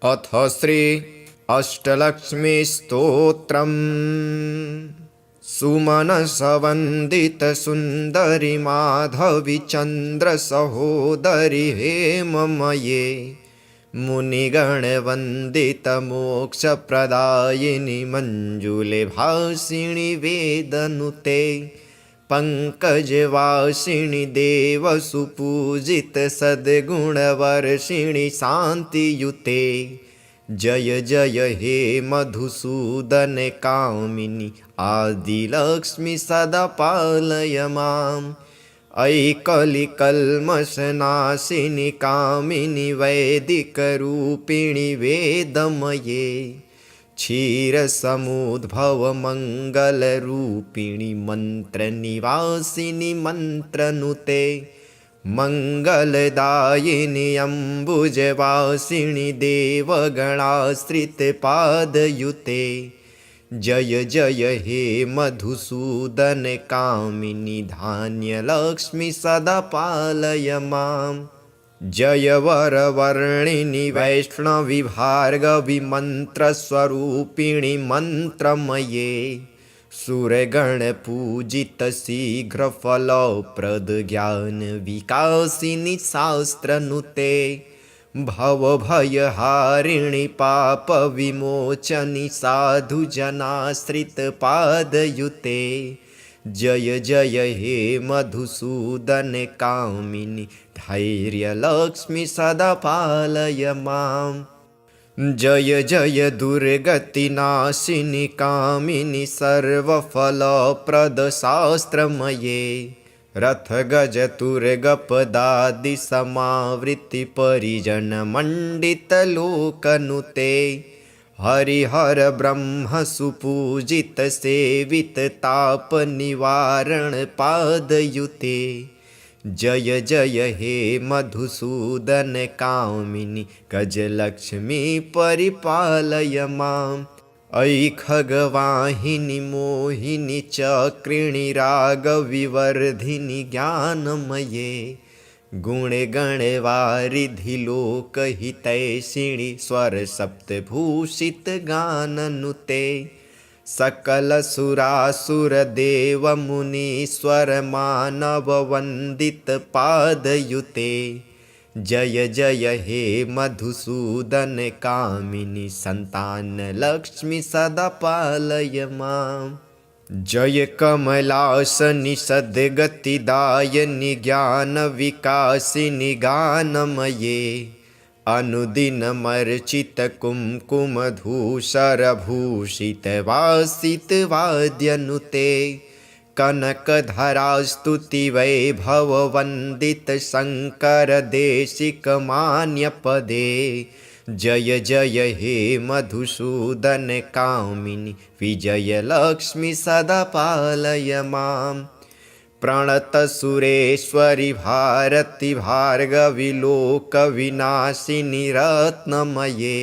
अथ श्री अष्टलक्ष्मीस्तोत्रम्। सुमनसवन्दितसुन्दरि माधवी चन्द्रसहोदरि हेममये मुनिगणवन्दितमोक्षप्रदायिनि मञ्जुले भासिनि वेदनुते पङ्कजवासिनि देवसुपूजित सद्गुणवर्षिणि शान्तियुते। जय जय हे मधुसूदन कामिनि आदिलक्ष्मि सदा पालय माम्। अयि कलिकल्मषनाशिनि कामिनि वैदिकरूपिणि वेदमये क्षीरसमुद्भवमङ्गलरूपिणि मन्त्रनिवासिनि मन्त्रनुते मङ्गलदायिनि अम्बुजवासिनि देवगणाश्रितपादयुते। जय जय हे मधुसूदन कामिनि धान्यलक्ष्मि सदा पालय माम्। जय वरवर्णिनि वैष्णवि भार्गवि मन्त्रस्वरूपिणि मन्त्रमये सुरगणपूजित शीघ्रफलप्रद ज्ञानविकासिनि शास्त्रनुते भवभयहारिणि पापविमोचनि साधुजनाश्रितपादयुते। जय जय हे मधुसूदन कामिनि धैर्यलक्ष्मि सदा पालय माम्। जय जय दुर्गतिनाशिनि कामिनि सर्वफलप्रद शास्त्रमये रथगजतुर्गपदादि समावृत्ति परिजनमण्डितलोकनुते हरिहर ब्रह्म सुपूजित सेवित ताप निवारण पादयुते। जय जय हे मधुसूदन कामिनि गजलक्ष्मी परिपालय माम्। अयि खगवाहिनि मोहिनि चक्रिणि रागविवर्धिनि ज्ञानमये गुणगणवारिधि लोकहितैषिणि स्वरसप्तभूषित गाननुते सकलसुरासुरदेवमुनीश्वर मानववन्दित पादयुते। जय जय हे मधुसूदन कामिनि सन्तानलक्ष्मि सदा पालय माम्। जय कमलासनि सद्गतिदायिनि ज्ञानविकासिनि गानमये अनुदिनमर्चित कुङ्कुमधूसरभूषितवासितवाद्यनुते कनकधरास्तुति वैभववन्दित शङ्करदेशिकमान्यपदे। जय जय हे मधुसूदन कामिनि विजयलक्ष्मि सदा पालय माम्। प्रणतसुरेश्वरि भारति भार्गवि लोकविनाशिनि रत्नमये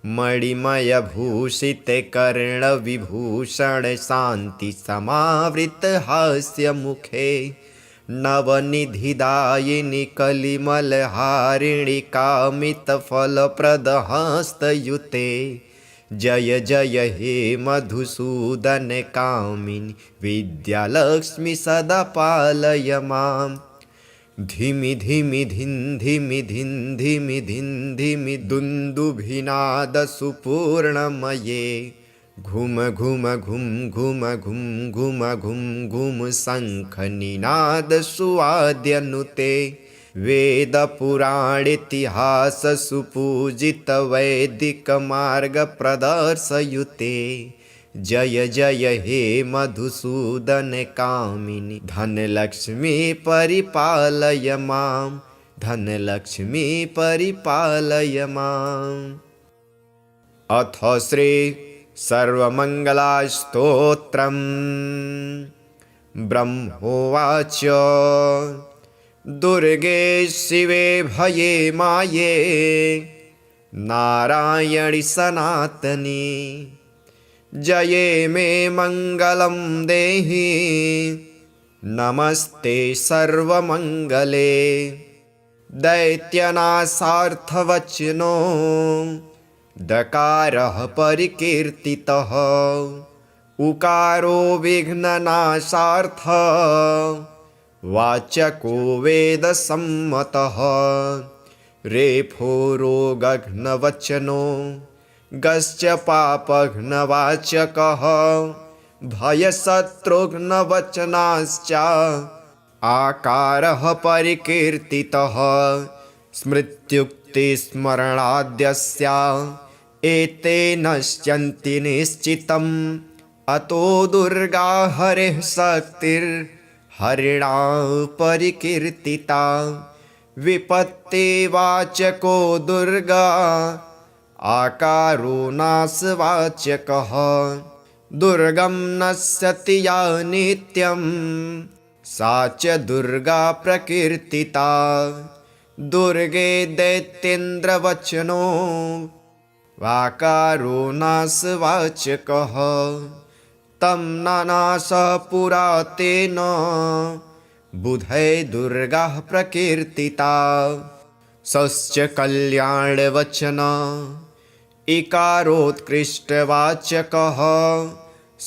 मणिमयभूषित कर्णविभूषण शान्ति समावृत हास्यमुखे नवनिधिदायिनि कलिमलहारिणि कामितफलप्रद हस्तयुते। जय जय हे मधुसूदन कामिनि विद्यालक्ष्मि सदा पालय माम्। धिमि धिमि धिन् धिमि धिन् धिमि धिन् धिमि दुन्दुभिनाद सुपूर्णमये घुम घुम घुम घुम घुम घुम घुम घुम शङ्खनिनाद सुवाद्यनुते वेदपुराणेतिहास सुपूजित वैदिक मार्ग प्रदर्शयुते। जय जय हे मधुसूदन कामिनि धनलक्ष्मी परिपालय माम्। धनलक्ष्मी परिपालय माम्। अथ श्री सर्वमङ्गलास्तोत्रम्। ब्रह्मोवाच दुर्गे शिवे भये माये नारायणि सनातनी जये मे मङ्गलं देहि नमस्ते सर्वमङ्गले दैत्यनाशार्थवचनो दकारः परिकीर्तितः उकारो विघ्ननाशार्थः वाचको वेदसम्मतः रेफो रोगघ्नवचनो गश्च पापघ्नवाचकः भयशत्रुघ्नवचनाश्च आकारः परिकीर्तितः स्मृत्युक्तिस्मरणाद्यस्य एते नश्यन्ति निश्चितम् अतो दुर्गा हरिः शक्तिर्हरिणा परिकीर्तिता विपत्तिवाचको दुर्गा आकारो नाशवाचकः दुर्गं नश्यति या नित्यं सा च दुर्गा प्रकीर्तिता दुर्गे दैत्येन्द्रवचनो वाकारो नाशवाचकः तं नानाश पुरा तेन बुधै दुर्गा प्रकीर्तिता सश्च कल्याणवचन इकारोत्कृष्टवाचकः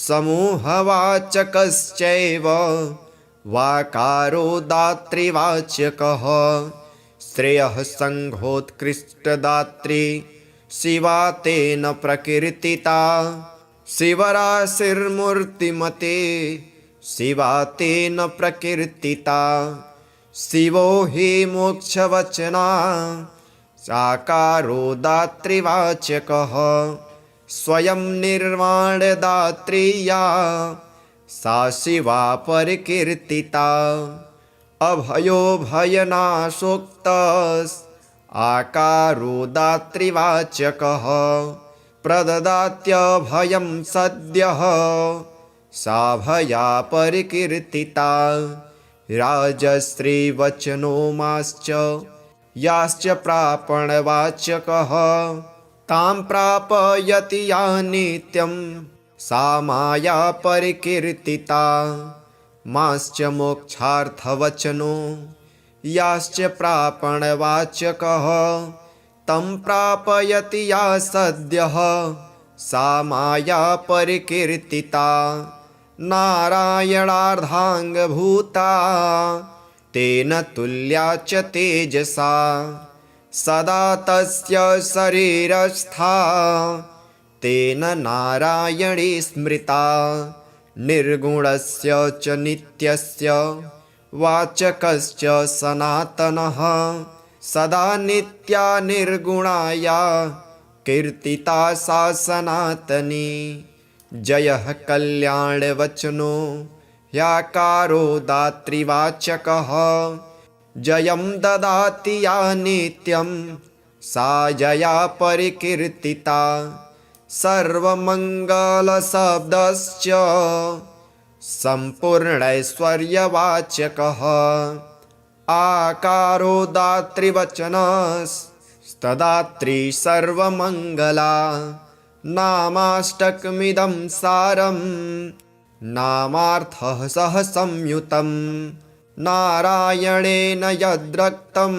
समूहवाचकश्चैव वाकारो दातृवाचकः श्रेयः संघोत्कृष्टदात्री शिवा तेन प्रकीर्तिता शिवराशिर्मूर्तिमते शिवा तेन प्रकीर्तिता शिवो हि मोक्षवचना साकारो दातृवाचकः स्वयं निर्वाणदात्री या सा शिवा परिकीर्तिता अभयो भयनाशोक्तस् आकारो दातृवाचकः प्रददात्यभयं सद्यः सा भया परिकीर्तिता राजश्रीवचनो माश्च याश्च प्रापणवाचकः तां प्रापयति या नित्यं सा माया परिकीर्तिता माश्च मोक्षार्थवचनो याश्च प्रापणवाचकः तं प्रापयति या सद्यः सा माया परिकीर्तिता नारायणार्धाङ्गभूता तेन तुल्या च तेजसा सदा तस्य शरीरस्था तेन नारायणी स्मृता निर्गुणस्य च नित्यस्य वाचकश्च सनातनः सदा नित्या निर्गुणाया कीर्तिता सा सनातनी जयः कल्याणवचनो ह्याकारो दातृवाचकः जयं ददाति या नित्यं सा जया परिकीर्तिता सर्वमङ्गलशब्दश्च सम्पूर्णैश्वर्यवाचकः आकारो दातृवचनस्तदात्री सर्वमङ्गला नामाष्टकमिदं सारं नामार्थः सह संयुतं नारायणेन यद्रक्तं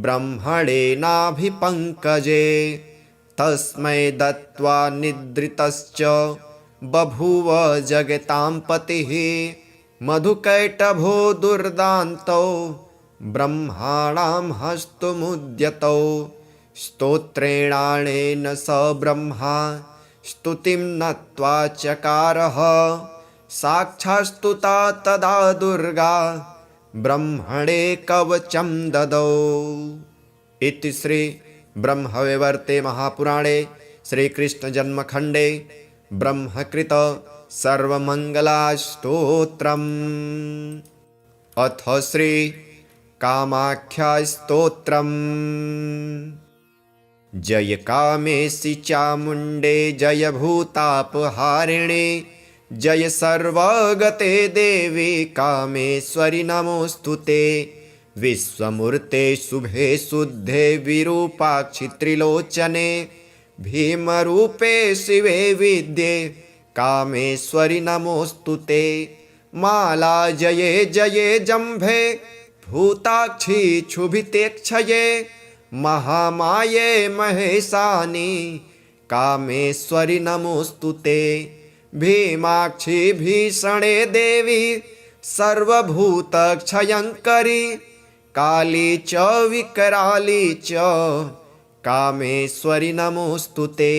ब्रह्मणेनाभिपङ्कजे तस्मै दत्त्वा निद्रितश्च बभूव जगतां पतिः मधुकैटभो दुर्दान्तौ ब्रह्माणां हस्तमुद्यतौ स्तोत्रेणानेन स ब्रह्मा स्तुतिं नत्वा चकारः साक्षात्स्तुता तदा दुर्गा ब्रह्मणे कवचं ददौ। इति श्री ब्रह्मवैवर्ते महापुराणे श्रीकृष्णजन्मखण्डे ब्रह्मकृत सर्वमङ्गलास्तोत्रम्। अथ श्री कामाख्यास्तोत्रम्। जय कामेशि चामुण्डे जय भूतापहारिणे जय सर्वगते देवी कामेश्वरि नमोऽस्तुते। विश्वमूर्ते शुभे शुद्धे विरूपाक्षि त्रिलोचने भीमरूपे शिवे विद्ये कामेश्वरि नमोऽस्तुते। माला जये जये जम्भे भूताक्षि क्षुभिते क्षये महामाये महेशानि कामेश्वरि नमोऽस्तु ते। भीमाक्षि भीषणे देवी सर्वभूतक्षयङ्करि काली च विकराली च कामेश्वरि नमोऽस्तु ते।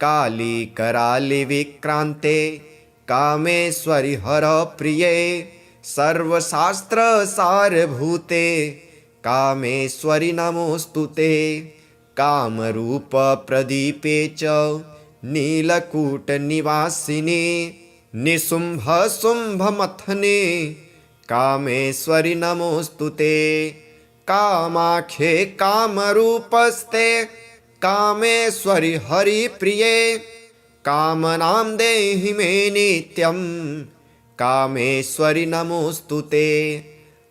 काली कराली विक्रान्ते कामेश्वरि हरप्रिये सर्वशास्त्रसारभूते कामेश्वरि नमोऽस्तु ते। कामरूपप्रदीपे च नीलकूटनिवासिनी निशुम्भशुम्भमथने कामेश्वरि नमोऽस्तु ते। कामाख्ये कामरूपस्ते कामेश्वरि हरिप्रिये कामनां देहि मे नित्यं कामेश्वरि नमोऽस्तु ते।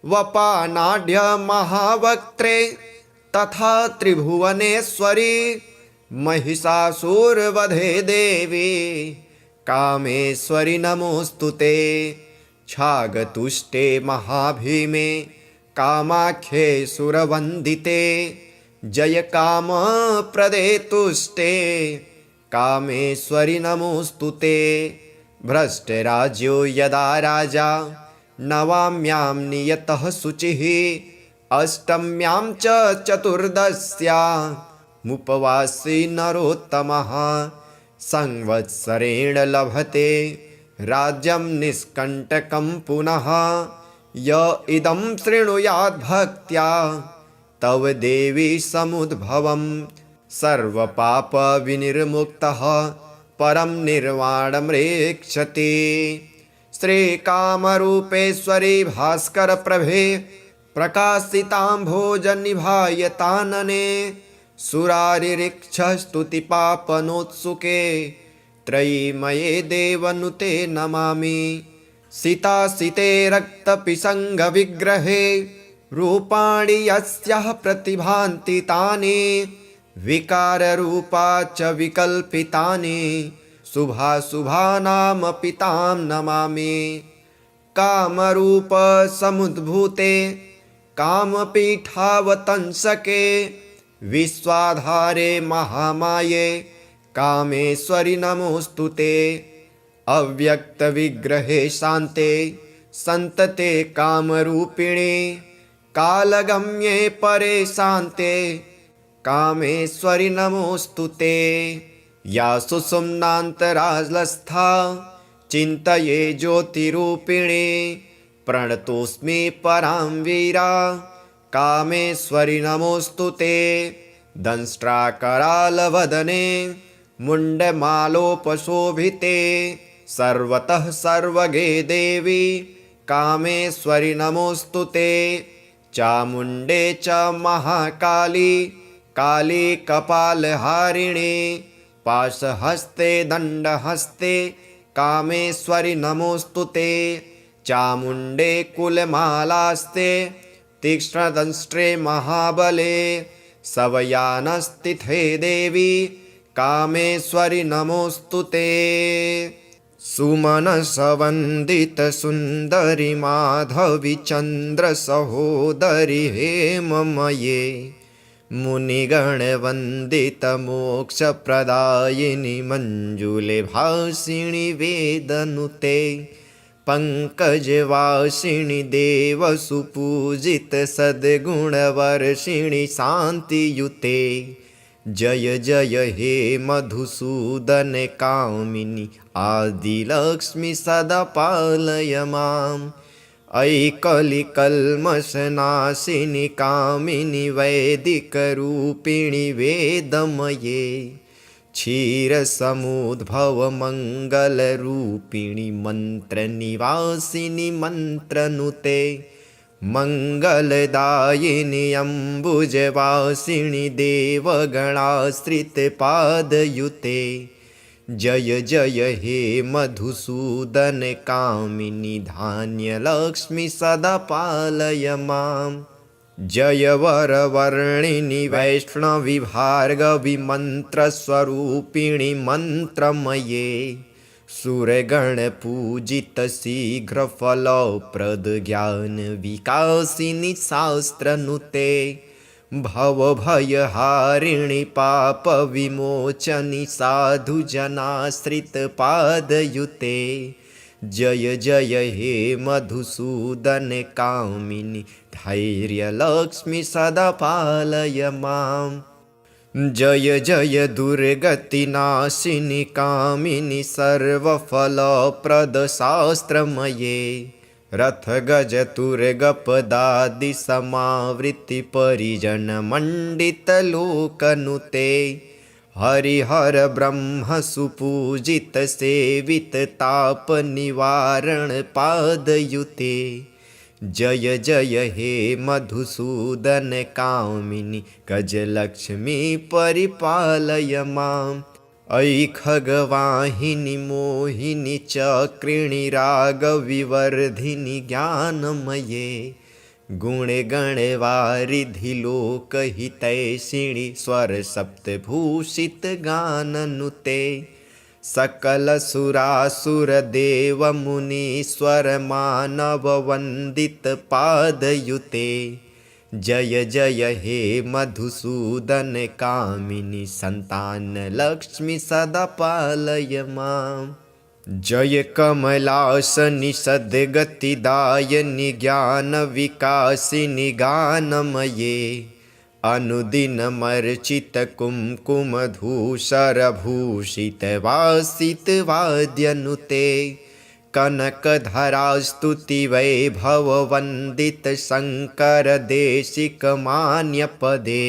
वपानाढ्य महावक्त्रे तथा त्रिभुवनेश्वरी महिषासुरवधे देवी कामेश्वरि नमोऽस्तु ते। छागतुष्टे महाभीमे कामाख्ये सुरवन्दिते जय कामप्रदे तुष्टे कामेश्वरि नमोऽस्तु ते। भ्रष्टराज्यो यदा राजा नवाम्यां नियतः शुचिः अष्टम्यां च चतुर्दश्यामुपवासी नरोत्तमः संवत्सरेण लभते राज्यं निष्कण्टकं पुनः। य इदं शृणुयाद्भक्त्या तव देवी समुद्भवं सर्वपापविनिर्मुक्तः परं निर्वाणमृक्षति। श्रीकामरूपेश्वरी भास्करप्रभे प्रकाशिताम्भोजनिभायतानने सुरारिरिक्षस्तुतिपापनोत्सुके त्रयीमये देवनुते नमामि। सितासिते रक्तपिशङ्गविग्रहे रूपाणि यस्याः प्रतिभान्ति तानि विकाररूपा च विकल्पितानि शुभाशुभानामपि तां नमामि। कामरूपसमुद्भूते कामपीठावतंसके विश्वाधारे महामाये कामेश्वरि नमोऽस्तु ते। अव्यक्तविग्रहे शान्ते सन्तते कामरूपिणे कालगम्ये परे शान्ते कामेश्वरि नमोऽस्तु ते। या सुषुम्नान्तरालस्था चिन्तये ज्योतिरूपिणे प्रणतोऽस्मि परां वीरा कामेश्वरि नमोऽस्तु ते। दंष्ट्राकरालवदने मुण्डमालोपशोभिते सर्वतः सर्वगे देवी कामेश्वरि नमोऽस्तु ते। चामुण्डे च महाकाली काली कपालहारिणे पाशहस्ते दण्डहस्ते कामेश्वरि नमोऽस्तु ते। चामुण्डे कुलमालास्ते तीक्ष्णदंष्ट्रे महाबले सवयानस्तिथे देवी कामेश्वरि नमोऽस्तु ते। सुमनसवन्दितसुन्दरि माधवि चन्द्रसहोदरि हेममये मुनिगणवन्दितमोक्षप्रदायिनि मञ्जुले भासिनि वेदनुते पङ्कजवासिनि देवसुपूजितसद्गुणवर्षिणि शान्तियुते। जय जय हे मधुसूदन कामिनि आदिलक्ष्मि सदा पालय माम्। अयि कलिकल्मषनाशिनि कामिनि वैदिकरूपिणि वेदमये क्षीरसमुद्भवमङ्गलरूपिणि मन्त्रनिवासिनि मन्त्रनुते मङ्गलदायिनि अम्बुजवासिनि देवगणाश्रितपादयुते। जय जय हे मधुसूदन कामिनि धान्यलक्ष्मि सदा पालय माम्। जय वरवर्णिनि वैष्णवि भार्गवि मन्त्रस्वरूपिणि मन्त्रमये सुरगणपूजित शीघ्रफलप्रद ज्ञानविकासिनि शास्त्रनुते भवभयहारिणि पापविमोचनि साधुजनाश्रितपादयुते जय जय हे मधुसूदन कामिनि धैर्यलक्ष्मि सदा पालय माम् जय जय दुर्गतिनाशिनि कामिनि सर्वफलप्रदशास्त्रमये रथगजतुर्गपदादि समावृत्ति परिजनमण्डितलोकनुते हरिहर ब्रह्म सुपूजित सेवित ताप निवारण पादयुते जय जय हे मधुसूदन कामिनि गजलक्ष्मी परिपालय माम् अयि खगवाहिनि मोहिनि चक्रिणि रागविवर्धिनि ज्ञानमये गुणगणवारिधि लोकहितैषिणि स्वरसप्तभूषितगाननुते सकलसुरासुरदेवमुनीश्वरमानववन्दितपादयुते जय जय हे मधुसूदन कामिनि सन्तानलक्ष्मि सदा पालय माम् जय कमलासनि सद्गतिदायिनि ज्ञानविकासिनि गानमये अनुदिनमर्चित कुङ्कुमधूसरभूषितवासितवाद्यनुते कनकधरास्तुतिवैभववन्दित शङ्करदेशिकमान्यपदे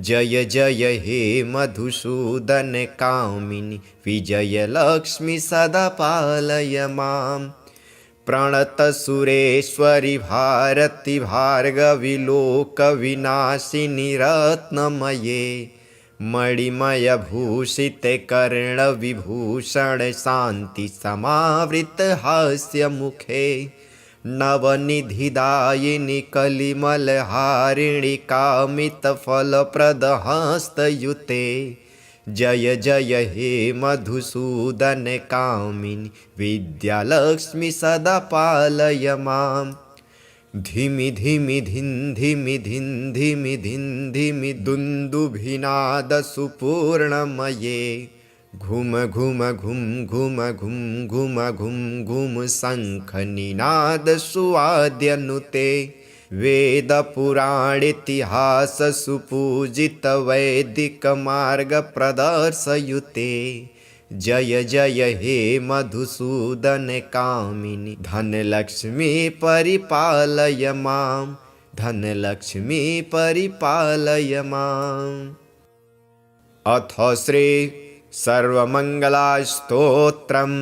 जय जय हे मधुसूदन कामिनि विजयलक्ष्मि सदा पालय माम् प्रणतसुरेश्वरि भारति भार्गवि लोकविनाशिनि रत्नमये मणिमयभूषिते कर्णविभूषण शान्ति समावृत हास्यमुखे नवनिधिदायिनि कलिमलहारिणि कामितफलप्रदहस्तयुते जय जय हे मधुसूदन कामिनि विद्यालक्ष्मि सदा पालय माम् धिमि धिमि धिन् धिमि धिन् धिमि धिन् धिमि दुन्दुभिनादसुपूर्णमये घुम घुम घुम घुम घुम घुम घुम घुम शङ्खनिनादसुवाद्यनुते वेदपुराणेतिहाससुपूजितवैदिकमार्गप्रदर्शयुते जय जय हे मधुसूदन कामिनि धनलक्ष्मी परिपालय माम् धनलक्ष्मी परिपालय माम् अथ श्री सर्वमङ्गलास्तोत्रम्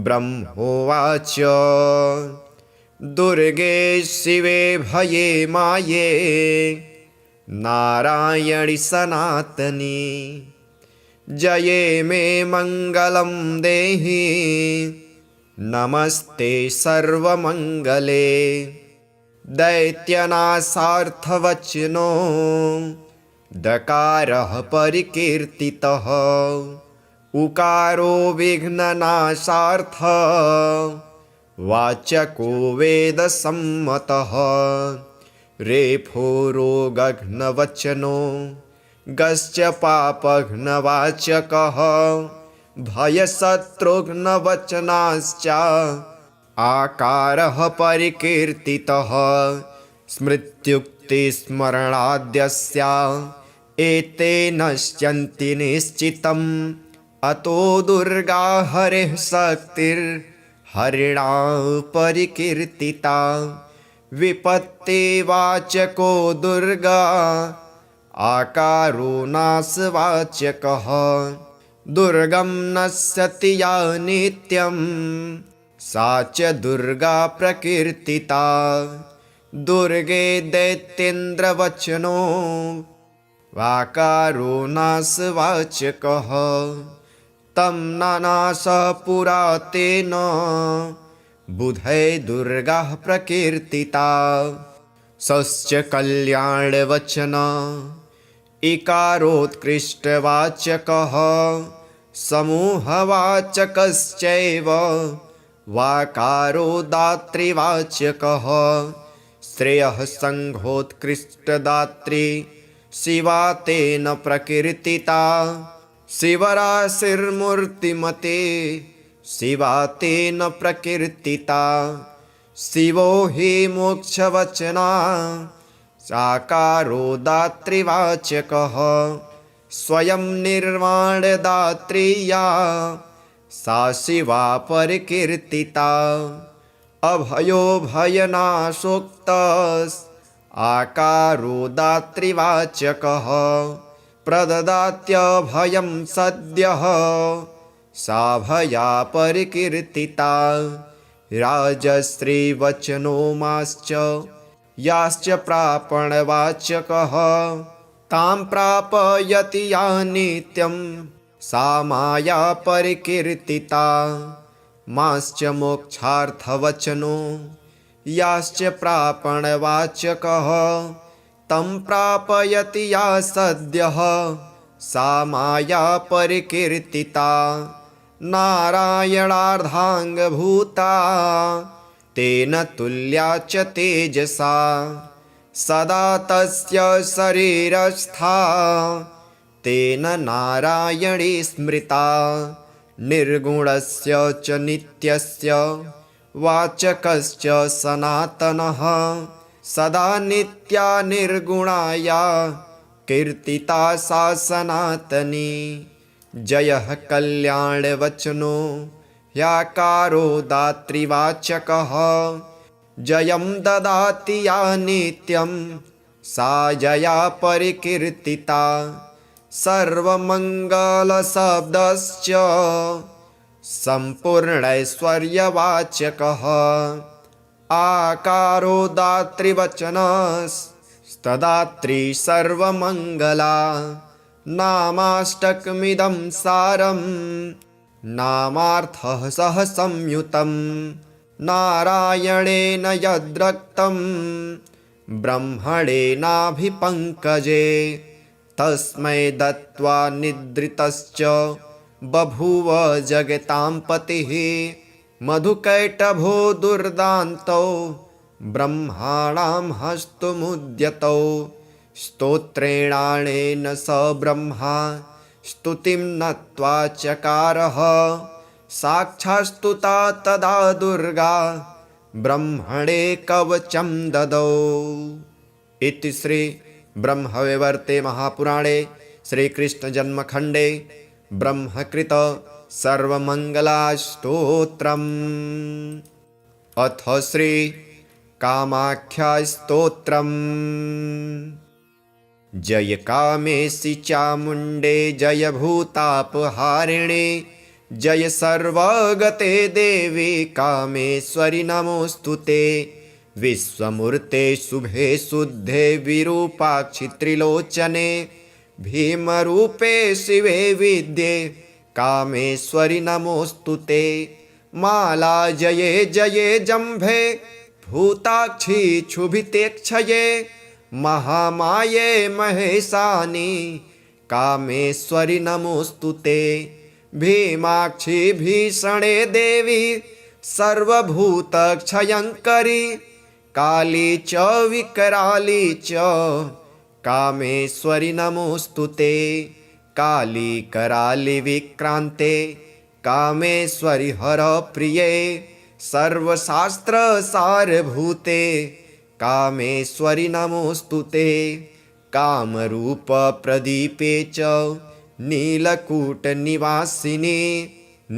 ब्रह्मोवाच दुर्गे शिवे भये माये नारायणि सनातनी जये मे मङ्गलं देहि नमस्ते सर्वमङ्गले दैत्यनाशार्थवचनो दकारः परिकीर्तितः उकारो विघ्ननाशार्थ वाचको वेदसम्मतः रेफो रोगघ्नवचनो गश्च पापघ्नवाचकः भयशत्रुघ्नवचनाश्च आकारः परिकीर्तितः स्मृत्युक्तिस्मरणाद्यस्य एते नश्यन्ति निश्चितम् अतो दुर्गा हरिः शक्तिर्हरिणा परिकीर्तिता विपत्तिवाचको दुर्गा आकारो नाशवाचकः दुर्गं नश्यति या नित्यं सा च दुर्गा प्रकीर्तिता दुर्गे दैत्येन्द्रवचनो वाकारो नाशवाचकः तं नानासः पुरा तेन बुधै दुर्गा प्रकीर्तिता सश्च कल्याणवचन इकारोत्कृष्टवाचकः समूहवाचकश्चैव वाकारो दातृवाचकः श्रेयः सङ्घोत्कृष्टदात्री शिवा तेन प्रकीर्तिता शिवराशिर्मूर्तिमते शिवा तेन प्रकीर्तिता शिवो हि मोक्षवचना साकारो दातृवाचकः स्वयं निर्वाणदात्री या सा शिवा परिकीर्तिता अभयो भयनाशोक्तस् आकारो दातृवाचकः प्रददात्यभयं सद्यः सा भया परिकीर्तिता राजश्रीवचनो माश्च याश्च प्रापणवाचकः तां प्रापयति या नित्यं सा माया परिकीर्तिता माश्च मोक्षार्थवचनो याश्च प्रापणवाचकः तं प्रापयति या सद्यः सा माया परिकीर्तिता नारायणार्धाङ्गभूता तेन तुल्या च तेजसा सदा तस्य शरीरस्था तेन नारायणी स्मृता निर्गुणस्य च नित्यस्य वाचकश्च सनातनः सदा नित्या निर्गुणाया कीर्तिता सा सनातनी जयः कल्याणवचनो ह्याकारो दातृवाचकः जयं ददाति या नित्यं सा जया परिकीर्तिता सर्वमङ्गलशब्दश्च सम्पूर्णैश्वर्यवाचकः आकारो दातृवचनस्तदात्री सर्वमङ्गला नामाष्टकमिदं सारं नामार्थः सह संयुतं नारायणेन यद्रक्तं ब्रह्मणेनाभिपङ्कजे तस्मै दत्त्वा निद्रितश्च बभूव जगतां पतिः मधुकैटभो दुर्दान्तौ ब्रह्माणां हस्तमुद्यतौ स्तोत्रेणानेन स ब्रह्मा स्तुतिं नत्वा चकारः साक्षात्स्तुता तदा दुर्गा ब्रह्मणे कवचं ददौ। इति श्री ब्रह्मवैवर्ते महापुराणे श्रीकृष्णजन्मखण्डे ब्रह्मकृत सर्वमङ्गलास्तोत्रम्। अथ श्री कामाख्यास्तोत्रम्। जय कामेशि चामुण्डे जय भूतापहारिणे जय सर्वगते देवी कामेश्वरि नमोऽस्तुते विश्वमूर्ते शुभे शुद्धे विरूपाक्षि त्रिलोचने भीमरूपे शिवे विद्ये कामेश्वरि नमोऽस्तुते माला जये जये जम्भे भूताक्षि क्षुभितेक्षये महामाये महेशानि कामेश्वरि नमोऽस्तुते भीमाक्षि भीषणे देवी सर्वभूतक्षयङ्करी काली च विकराली च कामेश्वरि नमोऽस्तुते काली कराली विक्रान्ते कामेश्वरि हरप्रिये सर्वशास्त्रसारभूते कामेश्वरि नमोऽस्तुते कामरूपप्रदीपे च नीलकूटनिवासिनी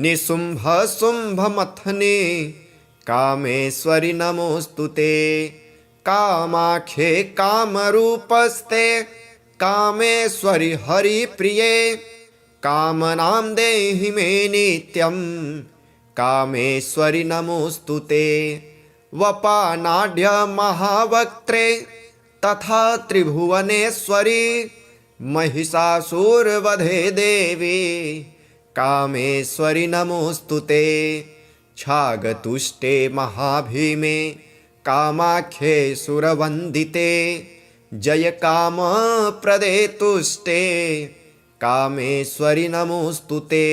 निशुम्भशुम्भमथने कामेश्वरि नमोऽस्तुते कामाख्ये कामरूपस्ते कामेश्वरि हरिप्रिये कामनां देहि मे नित्यं कामेश्वरि नमोऽस्तुते वपानाढ्य महावक्त्रे तथा त्रिभुवनेश्वरी महिषासुरवधे देवी कामेश्वरि नमोऽस्तुते छागतुष्टे महाभीमे कामाख्ये सुरवन्दिते जय कामप्रदे तुष्टे कामेश्वरि नमोऽस्तुते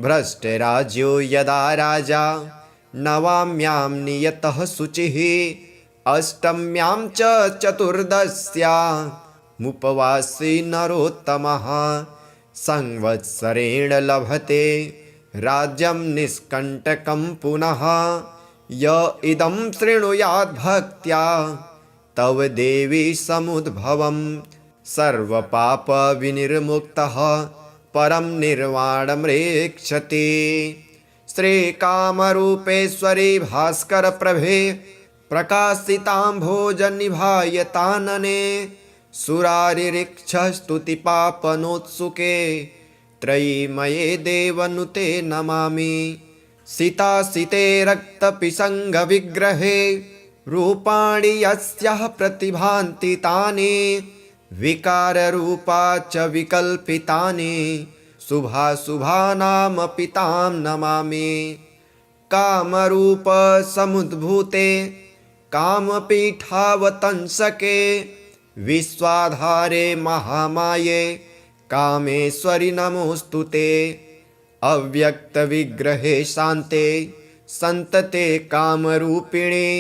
भ्रष्टराज्यो यदा राजा नवाम्यां नियतः शुचिः अष्टम्यां च चतुर्दश्यामुपवासी नरोत्तमः संवत्सरेण लभते राज्यं निष्कण्टकं पुनः। य इदं शृणुयात् भक्त्या तव देवी समुद्भवं सर्वपापविनिर्मुक्तः परं निर्वाणमृक्षते। श्रीकामरूपेश्वरी भास्करप्रभे प्रकाशिताम्भोजनिभायतानने सुरारिरिक्षस्तुतिपापनोत्सुके त्रयीमये देवनुते नमामि। सितासिते रक्तपिशङ्गविग्रहे रूपाणि यस्याः प्रतिभान्ति तानि विकाररूपा च विकल्पितानि शुभाशुभानामपि तां नमामि। कामरूपसमुद्भूते कामपीठावतंसके विश्वाधारे महामाये कामेश्वरि नमोऽस्तु ते। अव्यक्तविग्रहे शान्ते सन्तते कामरूपिणे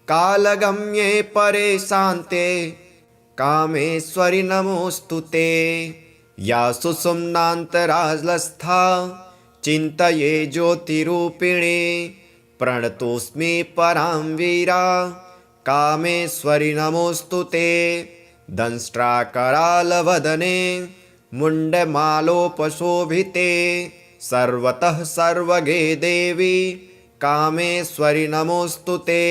कालगम्ये परे शान्ते कामेश्वरि नमोऽस्तु ते। या सुषुम्नान्तरालस्था चिन्तये ज्योतिरूपिणे प्रणतोऽस्मि परां वीरा कामेश्वरि नमोऽस्तु ते। दंष्ट्राकरालवदने मुण्डमालोपशोभिते सर्वतः सर्वगे देवी कामेश्वरि नमोऽस्तु ते।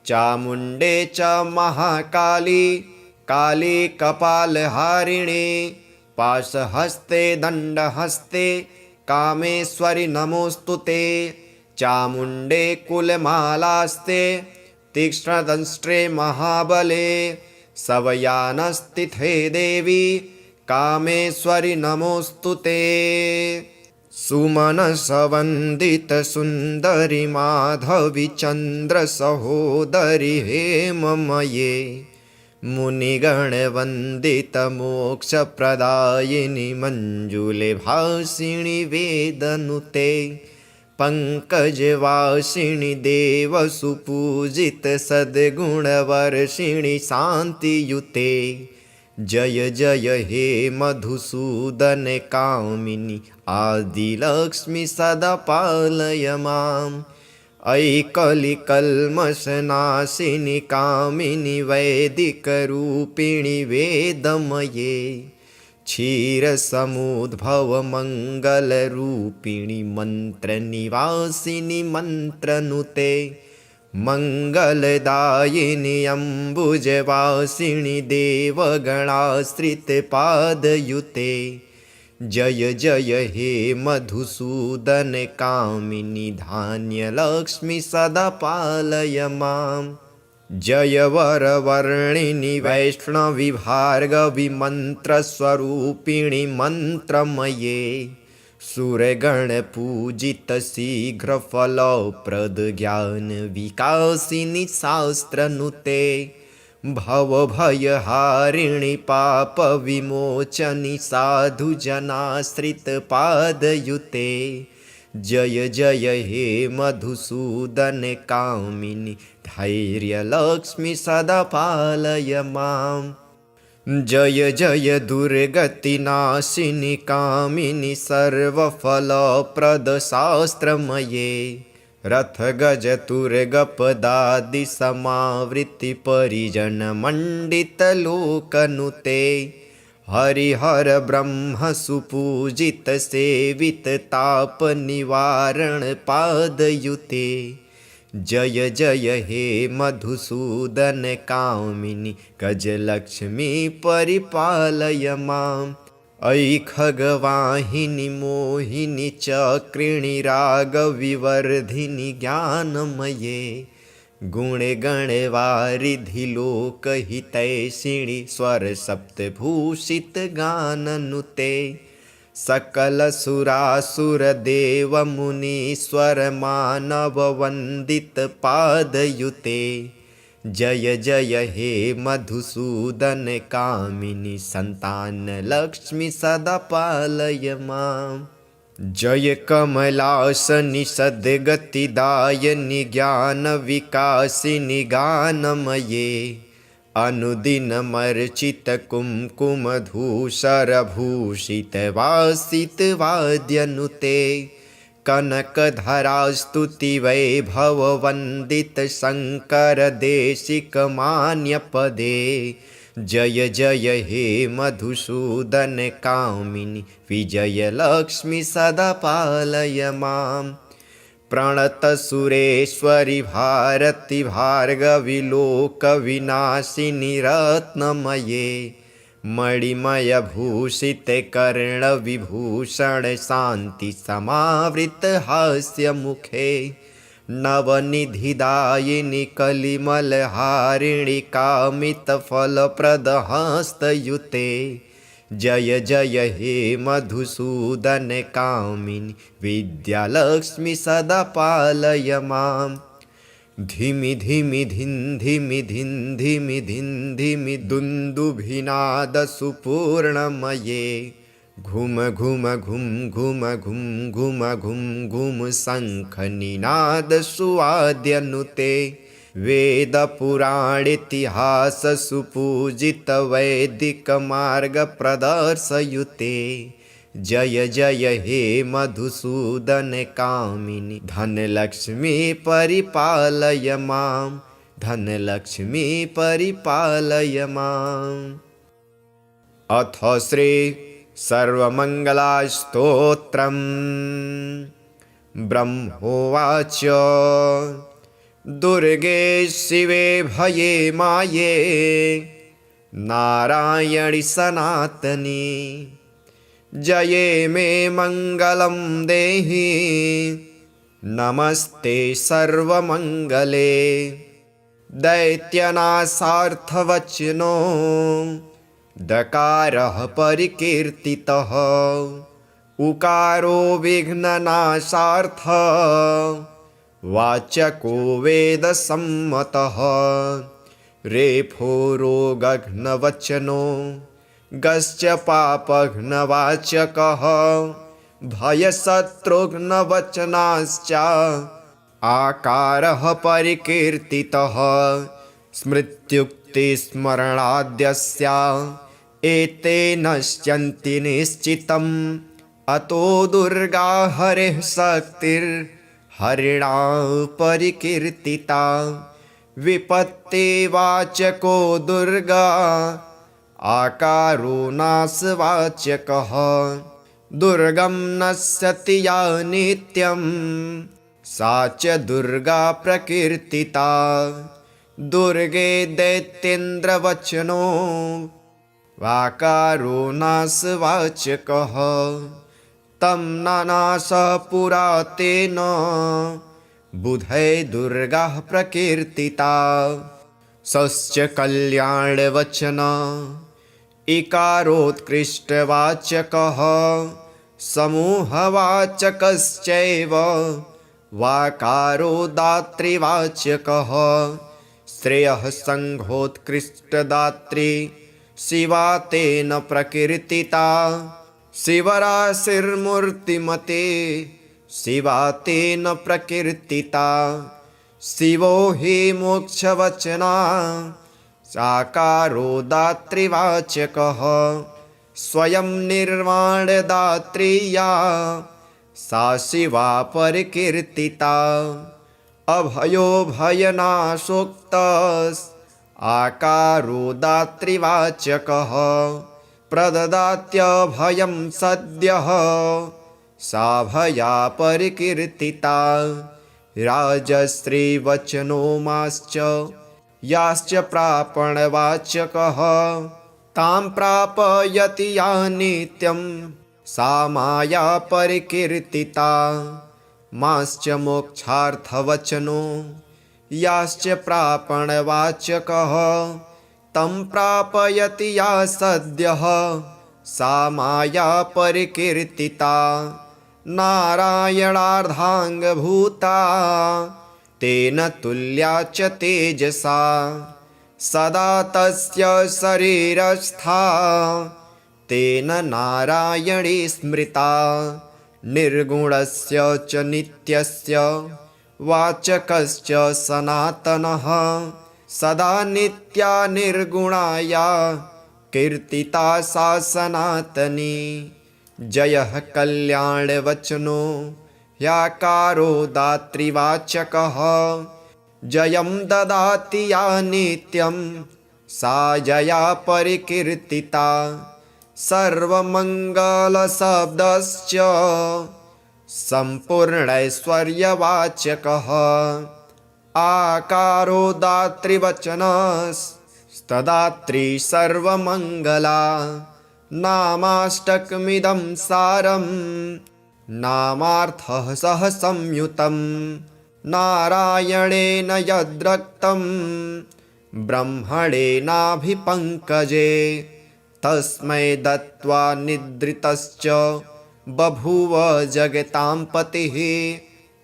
चामुण्डे च महाकाली काली कपालहारिणे पाशहस्ते दण्डहस्ते कामेश्वरि नमोऽस्तु ते। चामुण्डे कुलमालास्ते तीक्ष्णदंष्ट्रे महाबले सवयानस्थिते देवी कामेश्वरि नमोऽस्तु ते। सुमनसवन्दितसुन्दरि माधवी चन्द्रसहोदरि हेममये मुनिगणवन्दितमोक्षप्रदायिनि मञ्जुले भासिनि वेदनुते पङ्कजवासिनि देवसुपूजित सद्गुणवर्षिणि शान्तियुते। जय जय हे मधुसूदन कामिनि आदिलक्ष्मि सदा पालय माम्। अयि कलिकल्मषनाशिनि कामिनि वैदिकरूपिणि वेदमये क्षीरसमुद्भवमङ्गलरूपिणि मन्त्रनिवासिनि मन्त्रनुते मङ्गलदायिनि अम्बुजवासिनि देवगणाश्रितपादयुते। जय जय हे मधुसूदन कामिनि धान्यलक्ष्मि सदा पालय माम्। जय वरवर्णिनि वैष्णवि भार्गवि मन्त्रस्वरूपिणि मन्त्रमये सुरगणपूजित शीघ्रफलप्रद ज्ञानविकासिनि शास्त्रनुते भवभयहारिणि पापविमोचनि साधुजनाश्रितपादयुते। जय जय हे मधुसूदन कामिनि धैर्यलक्ष्मि सदा पालय माम्। जय जय दुर्गतिनाशिनि कामिनि सर्वफलप्रद शास्त्रमये रथगजतुर्गपदादि समावृत्ति परिजनमण्डितलोकनुते हरिहर ब्रह्म सुपूजित सेवित ताप निवारण पादयुते। जय जय हे मधुसूदन कामिनि गजलक्ष्मी परिपालय माम्। अयि खगवाहिनि मोहिनि चक्रिणि रागविवर्धिनि ज्ञानमये गुणगणवारिधि लोकहितैषिणि स्वरसप्तभूषित गाननुते सकलसुरासुरदेवमुनीश्वर मानववन्दित पादयुते। जय जय हे मधुसूदन कामिनि सन्तानलक्ष्मि सदा पालय माम्। जय कमलासनि सद्गतिदायिनि ज्ञानविकासिनि गानमये अनुदिनमर्चितकुङ्कुमधूसरभूषितवासितवाद्यनुते कनकधरास्तुतिवैभववन्दितशङ्करदेशिकमान्यपदे जय जय हे मधुसूदन कामिनि विजयलक्ष्मि सदा पालय माम् प्रणतसुरेश्वरि भारति भार्गवि लोकविनाशिनि रत्नमये मणिमयभूषिते कर्णविभूषण शान्ति समावृतहास्यमुखे नवनिधिदायिनि कलिमलहारिणि कामितफलप्रदहस्तयुते जय जय हे मधुसूदन कामिनि विद्यालक्ष्मि सदा पालय माम् धिमि धिमि धिं धिमि धिं धिमि धिं धिमि दुन्दुभिनादसुपूर्णमये घुम घुम घुम घुम घुम घुम घुम घुम शङ्खनिनादसुवाद्यनुते वेदपुराणेतिहाससुपूजितवैदिकमार्गप्रदर्शयुते जय जय हे मधुसूदन कामिनि धनलक्ष्मी परिपालय मां धनलक्ष्मी परिपालय माम् अथ श्री सर्वमङ्गलस्तोत्रम् ब्रह्मोवाच दुर्गे शिवे भये माये नारायणि सनातनी जये मे मङ्गलं देहि नमस्ते सर्वमङ्गले दैत्यनाशार्थवचनो दकारः परिकीर्तितः उकारो विघ्ननाशार्थ वाचको वेदसम्मतः रेफो रोगघ्नवचनो गश्च पापघ्नवाचकः भयशत्रुघ्नवचनाश्च आकारः परिकीर्तितः स्मृत्युक्तिस्मरणाद्यस्य एते नश्यन्ति निश्चितम् अतो दुर्गा हरिः शक्तिर्हरिणा परिकीर्तिता विपत्तिवाचको दुर्गा आकारो नाशवाचकः दुर्गं नश्यति या नित्यं सा च दुर्गा प्रकीर्तिता दुर्गे दैत्येन्द्रवचनो वाकारो नाशवाचकः तं नानासः पुरा तेन बुधै दुर्गा प्रकीर्तिता सश्च कल्याणवचन इकारोत्कृष्टवाचकः समूहवाचकश्चैव वाकारो दातृवाचकः श्रेयः सङ्घोत्कृष्टदात्री शिवा तेन प्रकीर्तिता शिवराशिर्मूर्तिमते शिवा तेन प्रकीर्तिता शिवो हि मोक्षवचना साकारो दातृवाचकः स्वयं निर्वाणदात्री या सा शिवा परिकीर्तिता अभयो भयनाशोक्तस् आकारो दातृवाचकः प्रददात्यभयं सद्यः सा भया परिकीर्तिता राजश्रीवचनो माश्च याश्च प्रापणवाचकः तां प्रापयति या नित्यं सा माया परिकीर्तिता माश्च मोक्षार्थवचनो याश्च प्रापणवाचकः तं प्रापयति या सद्यः सा माया परिकीर्तिता नारायणार्धाङ्गभूता तेन तुल्या च तेजसा सदा तस्य शरीरस्था तेन नारायणी स्मृता निर्गुणस्य च नित्यस्य वाचकश्च सनातनः सदा नित्या निर्गुणाया कीर्तिता सा सनातनी। जयः कल्याणवचनो ह्याकारो दातृवाचकः जयं ददाति या नित्यं सा जया परिकीर्तिता। सर्वमङ्गलशब्दश्च सम्पूर्णैश्वर्यवाचकः आकारो दातृवचनस्तदात्री सर्वमङ्गला। नामाष्टकमिदं सारं नामार्थः सह संयुतं नारायणेन यद्रक्तं ब्रह्मणेनाभिपङ्कजे तस्मै दत्त्वा निद्रितश्च बभूव जगतां पतिः।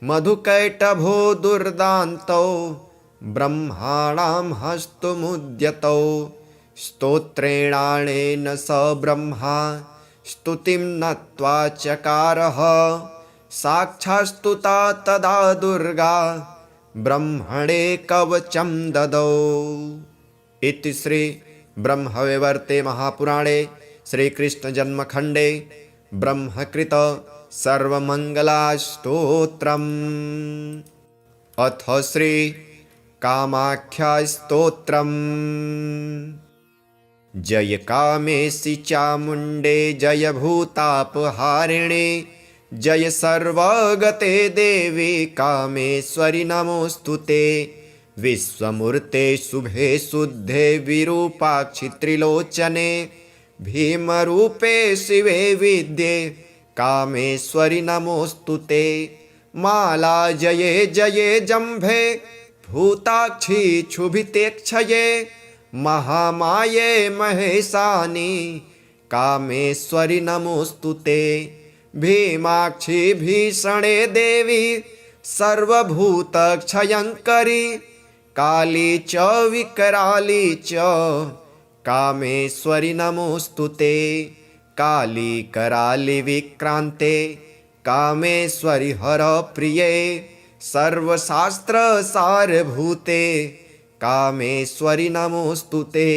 मधुकैटभो दुर्दान्तौ ब्रह्माणां हस्तमुद्यतौ स्तोत्रेणानेन स ब्रह्मा स्तुतिं नत्वा चकारः। साक्षात्स्तुता तदा दुर्गा ब्रह्मणे कवचं ददौ। इति श्री ब्रह्मवैवर्ते महापुराणे श्रीकृष्णजन्मखण्डे ब्रह्मकृत सर्वमङ्गलास्तोत्रम्। अथ श्री कामाख्यास्तोत्रम्। जय कामेशि चामुण्डे जय भूतापहारिणे जय सर्वगते देवी कामेश्वरि नमोऽस्तुते। विश्वमूर्ते शुभे शुद्धे विरूपाक्षि त्रिलोचने भीमरूपे शिवे विद्ये कामेश्वरि नमोऽस्तुते। माला जये जये जम्भे भूताक्षि क्षुभितेक्षये महामाये महेशानि कामेश्वरि नमोऽस्तुते। भीमाक्षि भीषणे देवी सर्वभूतक्षयङ्करी काली च विकराली च कामेश्वरि नमोऽस्तुते। काली कराली विक्रान्ते कामेश्वरि हरप्रिये सर्वशास्त्रसारभूते कामेश्वरि नमोऽस्तुते।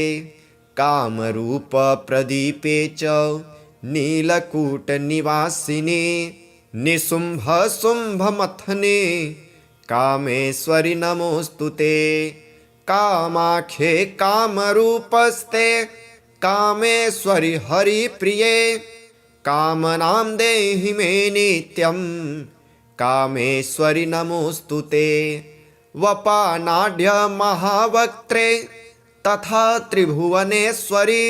कामरूपप्रदीपे च नीलकूटनिवासिनी निशुम्भशुम्भमथने कामेश्वरि नमोऽस्तुते। कामाख्ये कामरूपस्ते कामेश्वरि हरिप्रिये कामनां देहि मे नित्यं कामेश्वरि नमोऽस्तुते। वपानाढ्य महावक्त्रे तथा त्रिभुवनेश्वरी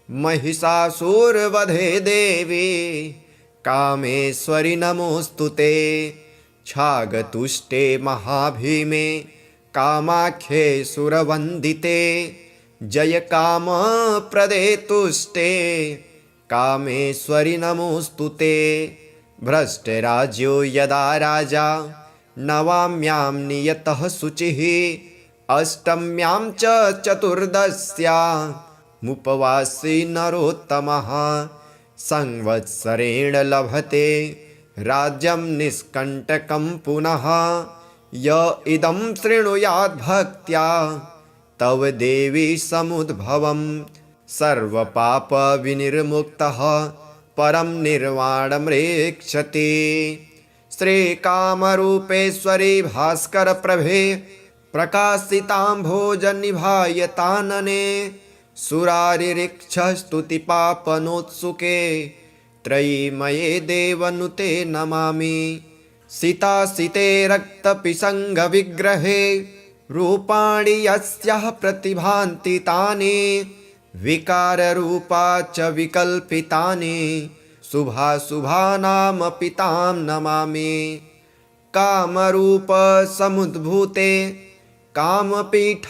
महिषासुरवधे देवी कामेश्वरि नमोऽस्तुते। छागतुष्टे महाभीमे कामाख्ये सुरवन्दिते जय कामप्रदे तुष्टे कामेश्वरि नमोऽस्तुते। भ्रष्टराज्यो यदा राजा नवाम्यां नियतः शुचिः अष्टम्यां च चतुर्दश्यामुपवासी नरोत्तमः संवत्सरेण लभते राज्यं निष्कण्टकं पुनः। य इदं शृणुयाद्भक्त्या तव देवी समुद्भवं सर्वपापविनिर्मुक्तः परं निर्वाणमृक्षति। श्रीकामरूपेश्वरी भास्करप्रभे प्रकाशिताम्भोजनिभायतानने सुरारिरिक्षस्तुतिपापनोत्सुके त्रयीमये देवनुते नमामि। सितासिते रक्तपिशङ्गविग्रहे रूपाणि यस्याः प्रतिभान्ति तानि विकाररूपा च विकल्पितानि शुभाशुभानामपि तां नमामि। कामरूपसमुद्भूते कामपीठावतंसके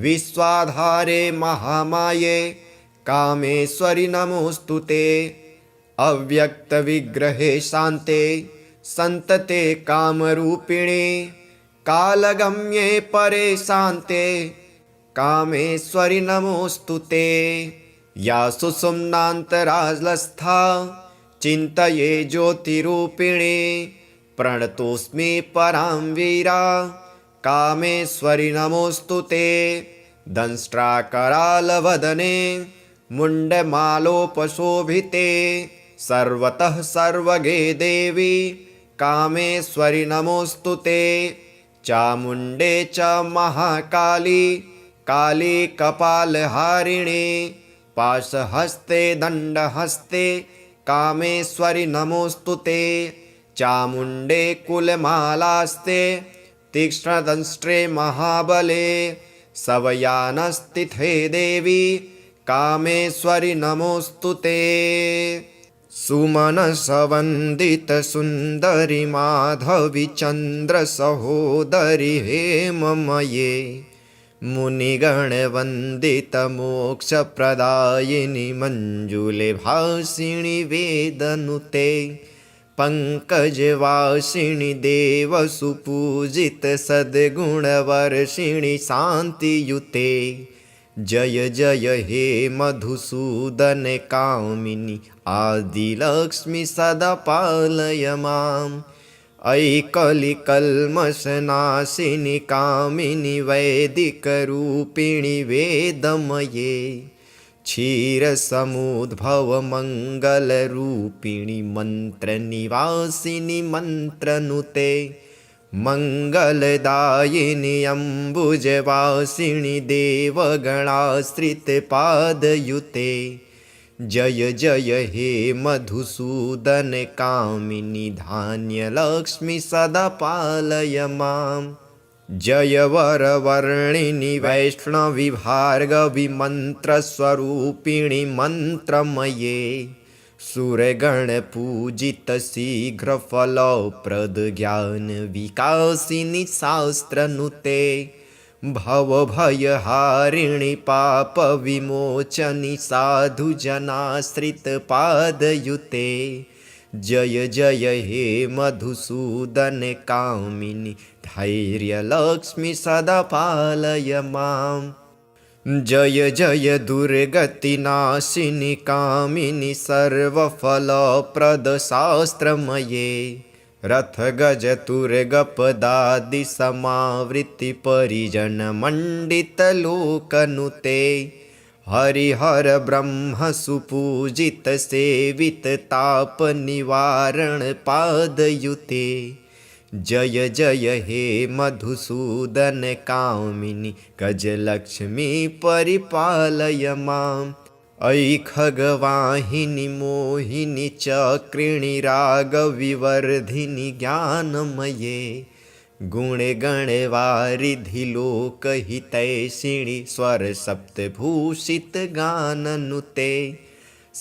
विश्वाधारे महामाये कामेश्वरि नमोऽस्तुते। अव्यक्तविग्रहे शान्ते सन्तते कामरूपिणे कालगम्ये परे शान्ते कामेश्वरि नमोऽस्तुते। या सुषुम्नान्तरालस्था चिन्तये ज्योतिरूपिणे प्रणतोऽस्मि परां वीरा कामेश्वरि नमोऽस्तु ते दंष्ट्राकरालवदने मुण्डमालोपशोभिते सर्वतः सर्वगे देवी कामेश्वरि नमोऽस्तु ते चामुण्डे च महाकाली काली कपालहारिणे पाशहस्ते दण्डहस्ते कामेश्वरि नमोऽस्तु ते चामुण्डे कुलमालास्ते तीक्ष्णदंष्ट्रे महाबले सवयानस्तिथे देवी कामेश्वरि नमोऽस्तु ते सुमनसवन्दितसुन्दरि माधवि चन्द्रसहोदरि हेममये मुनिगणवन्दितमोक्षप्रदायिनि मञ्जुले भासिनि वेदनुते पङ्कजवासिनि देवसुपूजितसद्गुणवर्षिणि शान्तियुते जय जय हे मधुसूदन कामिनि आदिलक्ष्मि सदा पालय माम् अयि कलिकल्मषनाशिनि कामिनि वैदिकरूपिणि वेदमये क्षीरसमुद्भवमङ्गलरूपिणि मन्त्रनिवासिनि मन्त्रनुते मङ्गलदायिनि अम्बुजवासिनि देवगणाश्रितपादयुते जय जय हे मधुसूदन कामिनि धान्यलक्ष्मि सदा पालय माम् जय वरवर्णिनि वैष्णवि भार्गवि मन्त्रस्वरूपिणि मन्त्रमये सुरगणपूजित शीघ्रफलप्रद ज्ञानविकासिनि शास्त्रनुते भवभयहारिणि पापविमोचनि साधुजनाश्रितपादयुते जय जय हे मधुसूदन कामिनि धैर्यलक्ष्मि सदा पालय माम् जय जय दुर्गतिनाशिनि कामिनि सर्वफलप्रदशास्त्रमये रथगजतुर्गपदादिसमावृत्ति परिजनमण्डितलोकनुते हरिहर ब्रह्म सुपूजित सेवित तापनिवारण पादयुते जय जय हे मधुसूदन कामिनि गजलक्ष्मी परिपालय माम् अयि खगवाहिनि मोहिनि चक्रिणि रागविवर्धिनि ज्ञानमये गुणगणवारिधि लोकहितैषिणि स्वरसप्तभूषितगाननुते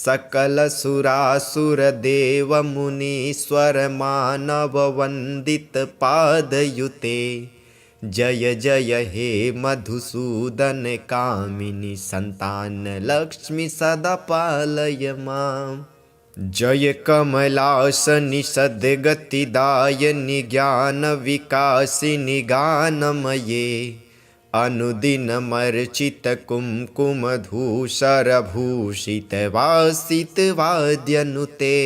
सकलसुरासुरदेवमुनीश्वरमानववन्दितपादयुते जय जय हे मधुसूदन कामिनि सन्तानलक्ष्मि सदा पालय माम् जय कमलासनि सद्गतिदायिनि ज्ञानविकासिनि गानमये अनुदिनमर्चितकुङ्कुमधूसरभूषितवासितवाद्यनुते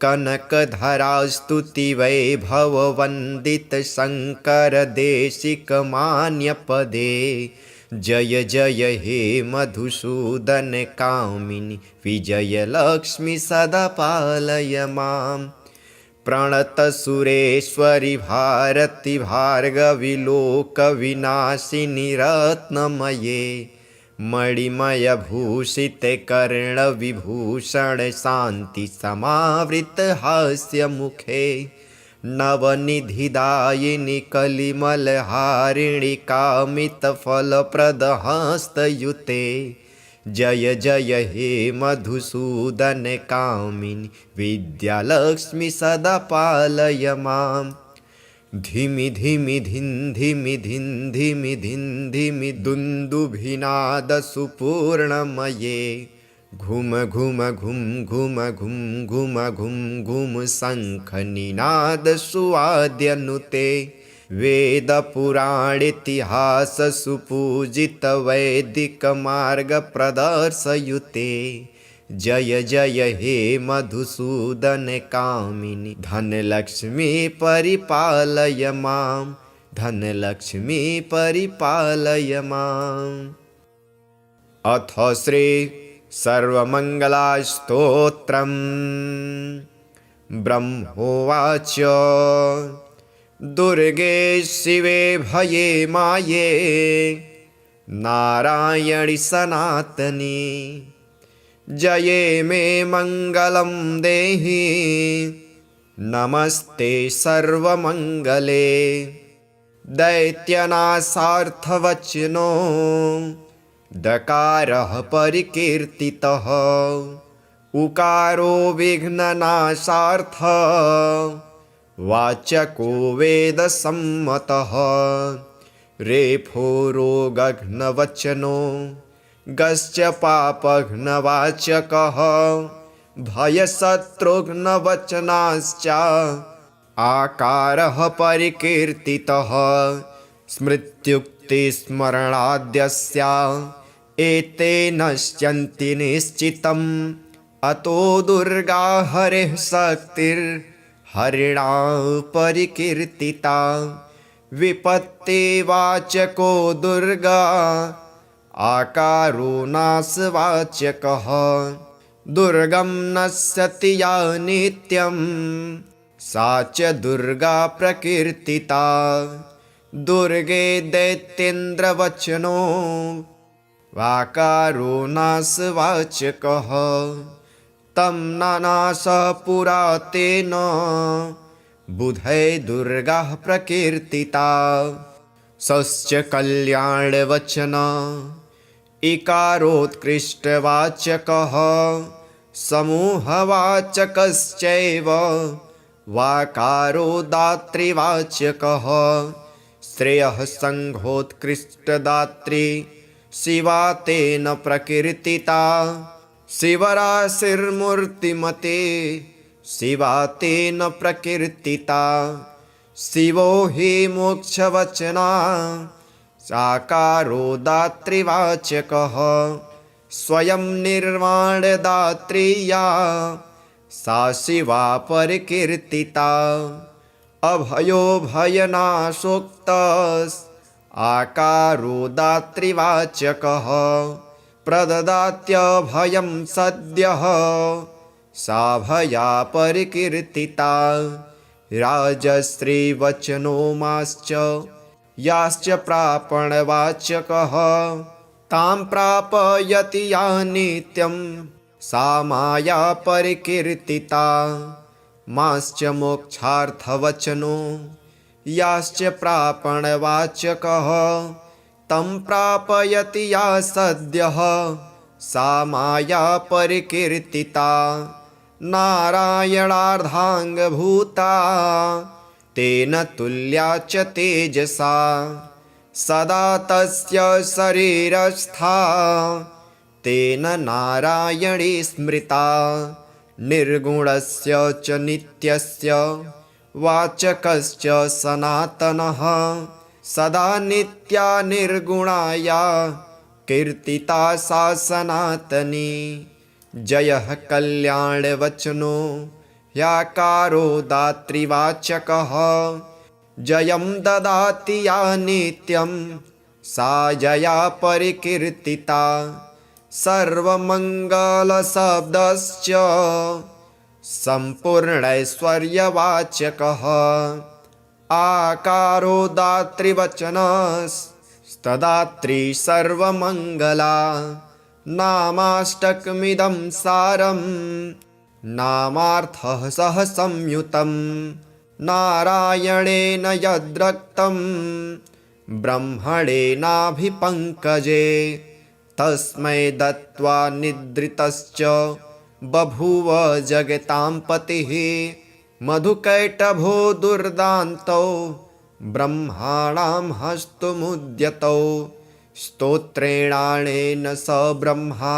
कनकधरास्तुतिवैभववन्दित शङ्करदेशिकमान्यपदे जय जय हे मधुसूदन कामिनि विजयलक्ष्मि सदा पालय माम् प्रणतसुरेश्वरि भारति भार्गवि लोकविनाशिनि रत्नमये मणिमयभूषितकर्णविभूषण शान्तिसमावृतहास्यमुखे नवनिधिदायिनि कलिमलहारिणि कामितफलप्रदहस्तयुते जय जय हे मधुसूदन कामिनि विद्यालक्ष्मि सदा पालय माम् धिमि धिमि धिन् धिमि धिन् धिमि धिन् धिमि दुन्दुभिनादसुपूर्णमये घुम घुम घुम घुम घुम घुम घुम घुम शङ्खनिनादसुवाद्यनुते वेदपुराणेतिहाससुपूजितवैदिकमार्गप्रदर्शयुते जय जय हे मधुसूदन कामिनि धनलक्ष्मी परिपालय मां धनलक्ष्मी परिपालय माम्। अथ श्री सर्वमङ्गलास्तोत्रम् ब्रह्मोवाच दुर्गे शिवे भये माये नारायणि सनातनी जये मे मङ्गलं देहि नमस्ते सर्वमङ्गले। दैत्यनाशार्थवचनो दकारः परिकीर्तितः उकारो विघ्ननाशार्थ वाचको वेदसम्मतः रेफो रोगघ्नवचनो गश्च पापघ्नवाचकः भयशत्रुघ्नवचनाश्च आकारः परिकीर्तितः स्मृत्युक्तिस्मरणाद्यस्य एते नश्यन्ति निश्चितम् अतो दुर्गा हरिः शक्तिर्हरिणा परिकीर्तिता विपत्तिवाचको दुर्गा आकारो नाशवाचकः दुर्गं नश्यति या नित्यं सा च दुर्गा प्रकीर्तिता दुर्गे दैत्येन्द्रवचनो वाकारो नाशवाचकः तं नानाश पुरा तेन बुधै दुर्गा प्रकीर्तिता सश्च कल्याणवचन इकारोत्कृष्टवाचकः समूहवाचकश्चैव वाकारो दातृवाचकः श्रेयः संघोत्कृष्टदात्री शिवा तेन प्रकीर्तिता शिवराशिर्मूर्तिमते शिवा तेन प्रकीर्तिता शिवो हि मोक्षवचना साकारो दातृवाचकः स्वयं निर्वाणदात्री या सा शिवा परिकीर्तिता अभयो भयनाशोक्तस् आकारो दातृवाचकः प्रददात्यभयं सद्यः सा भया परिकीर्तिता राजश्रीवचनो माश्च याश्च प्रापणवाचकः तां प्रापयति या नित्यं सा माया परिकीर्तिता माश्च मोक्षार्थवचनो याश्च प्रापणवाचकः तं प्रापयति या सद्यः सा माया परिकीर्तिता नारायणार्धाङ्गभूता तेन तुल्या च तेजसा सदा तस्य शरीरस्था तेन नारायणी स्मृता निर्गुणस्य च नित्यस्य वाचकश्च सनातनः सदा नित्या निर्गुणाया कीर्तिता सा सनातनी जयः कल्याणवचनो ह्याकारो दातृवाचकः जयं ददाति या नित्यं सा जया परिकीर्तिता सर्वमङ्गलशब्दश्च सम्पूर्णैश्वर्यवाचकः आकारो दातृवचनस्तदात्री सर्वमङ्गला नामाष्टकमिदं सारं नामार्थः सह संयुतं नारायणेन यद्रक्तं ब्रह्मणेनाभिपङ्कजे तस्मै दत्त्वा निद्रितश्च बभूव जगतां पतिः मधुकैटभो दुर्दान्तौ ब्रह्माणां हस्तमुद्यतौ स्तोत्रेणानेन स ब्रह्मा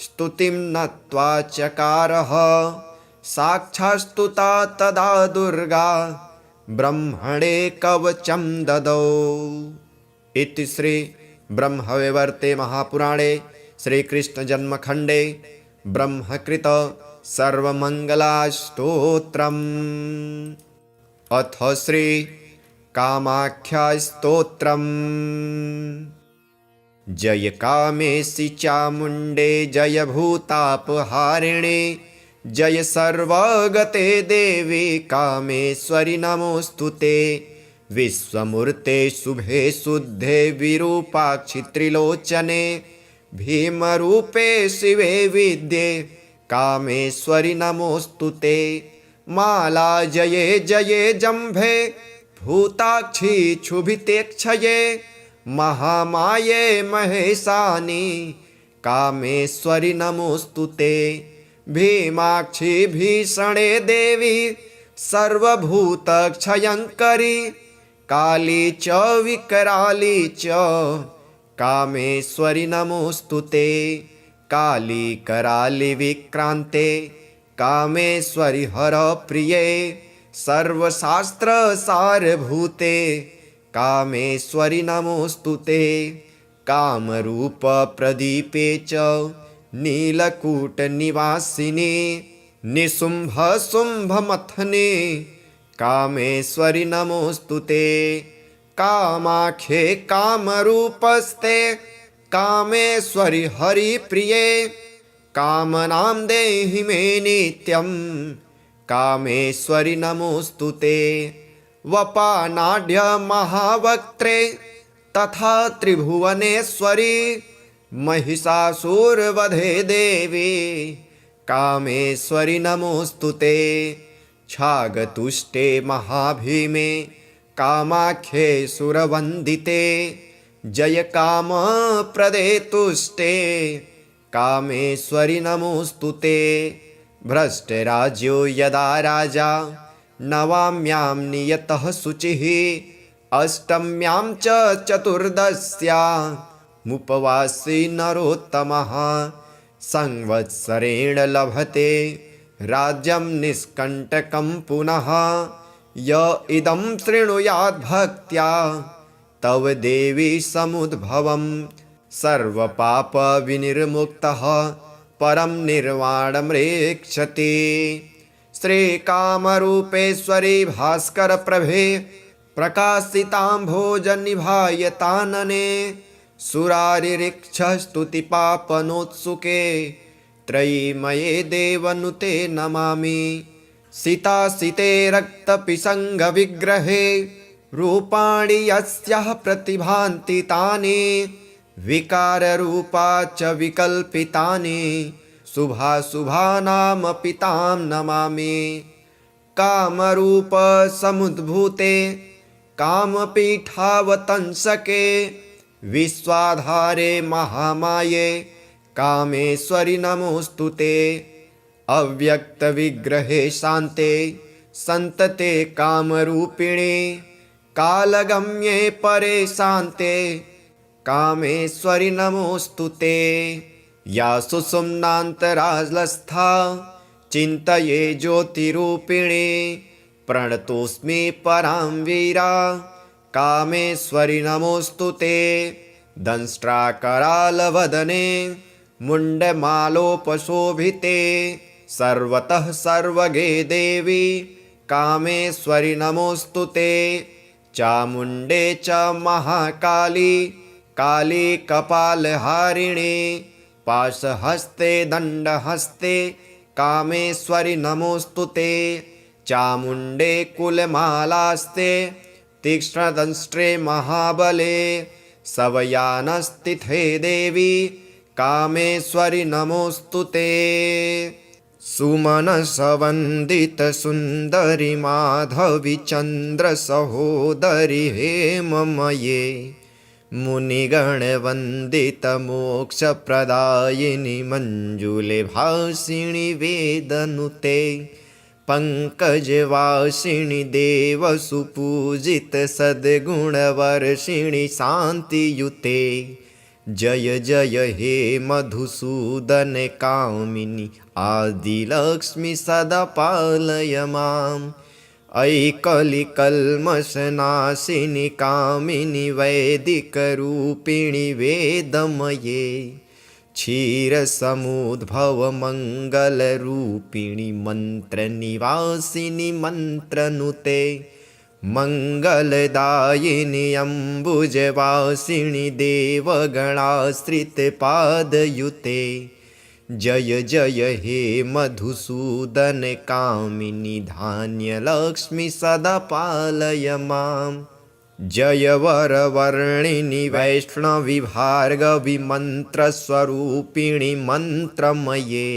स्तुतिं नत्वा चकारः साक्षात्स्तुता तदा दुर्गा ब्रह्मणे कवचं ददौ। इति श्री ब्रह्मवैवर्ते महापुराणे श्रीकृष्णजन्मखण्डे ब्रह्मकृत सर्वमङ्गलास्तोत्रम्। अथ श्री कामाख्यास्तोत्रम्। जय कामेशि चामुण्डे जय भूतापहारिणे जय सर्वगते देवी कामेश्वरि नमोऽस्तु ते। विश्वमूर्ते शुभे शुद्धे विरूपाक्षि त्रिलोचने भीमरूपे शिवे विद्ये कामेश्वरि नमोऽस्तु ते। माला जये जये जम्भे भूताक्षि क्षुभितेक्षये महामाये महेशानि कामेश्वरि नमोऽस्तु ते। भीमाक्षि भीषणे देवी सर्वभूतक्षयङ्करी काली च विकराली च कामेश्वरि नमोऽस्तु ते। काली कराली विक्रान्ते कामेश्वरि हरप्रिये सर्वशास्त्रसारभूते कामेश्वरि नमोऽस्तु ते। कामरूपप्रदीपे च नीलकूटनिवासिनी निशुम्भशुम्भमथने कामेश्वरि नमोऽस्तु ते। कामाख्ये कामरूपस्ते कामेश्वरि हरिप्रिये कामनां देहि मे नित्यं कामेश्वरि नमोऽस्तु ते। वपानाढ्य महावक्त्रे तथा त्रिभुवनेश्वरी महिषासुरवधे देवी कामेश्वरि नमोऽस्तु ते। छागतुष्टे महाभीमे कामाख्ये सुरवन्दिते जय कामप्रदे तुष्टे कामेश्वरि नमोऽस्तु ते। भ्रष्टराज्यो यदा राजा नवाम्यां नियतः शुचिः अष्टम्यां च चतुर्दश्यामुपवासी नरोत्तमः संवत्सरेण लभते राज्यं निष्कण्टकं पुनः। य इदं शृणुयाद्भक्त्या तव देवी समुद्भवं सर्वपापविनिर्मुक्तः परं निर्वाणमृक्षति। श्रीकामरूपेश्वरी भास्करप्रभे प्रकाशिताम्भोजनिभायतानने सुरारिरिक्षस्तुतिपापनोत्सुके त्रयीमये देवनुते नमामि। सितासिते रक्तपिशङ्गविग्रहे रूपाणि यस्याः प्रतिभान्ति तानि विकाररूपा च विकल्पितानि शुभाशुभानामपि तां नमामि। कामरूपसमुद्भूते कामपीठावतंसके विश्वाधारे महामाये कामेश्वरि नमोऽस्तु ते। अव्यक्तविग्रहे शान्ते सन्तते कामरूपिणे कालगम्ये परे शान्ते कामेश्वरि नमोऽस्तु ते। या सुषुम्नान्तरालस्था चिन्तये ज्योतिरूपिणे प्रणतोऽस्मि परां वीरा कामेश्वरि नमोऽस्तु ते। दंष्ट्राकरालवदने मुण्डमालोपशोभिते सर्वतः सर्वगे देवी कामेश्वरि नमोऽस्तु ते। चामुण्डे च महाकाली काली कपालहारिणे पाशहस्ते दण्डहस्ते कामेश्वरि नमोऽस्तु ते। चामुण्डे कुलमालास्ते तीक्ष्णदंष्ट्रे महाबले सवयानस्तिथे देवी कामेश्वरि नमोऽस्तु ते। सुमनसवन्दितसुन्दरि माधवि चन्द्रसहोदरि हेममये मुनिगणवन्दितमोक्षप्रदायिनि मञ्जुले भासिनि वेदनुते पङ्कजवासिनि देवसुपूजितसद्गुणवर्षिणि शान्तियुते जय जय हे मधुसूदन कामिनि आदिलक्ष्मि सदा पालय माम्। अयि कलिकल्मषनाशिनि कामिनि वैदिकरूपिणि वेदमये क्षीरसमुद्भवमङ्गलरूपिणि मन्त्रनिवासिनि मन्त्रनुते मङ्गलदायिनि अम्बुजवासिनि देवगणाश्रितपादयुते जय जय हे मधुसूदन कामिनि धान्यलक्ष्मि सदा पालय माम् जय वरवर्णिनि वैष्णवि भार्गवि मन्त्रस्वरूपिणि मन्त्रमये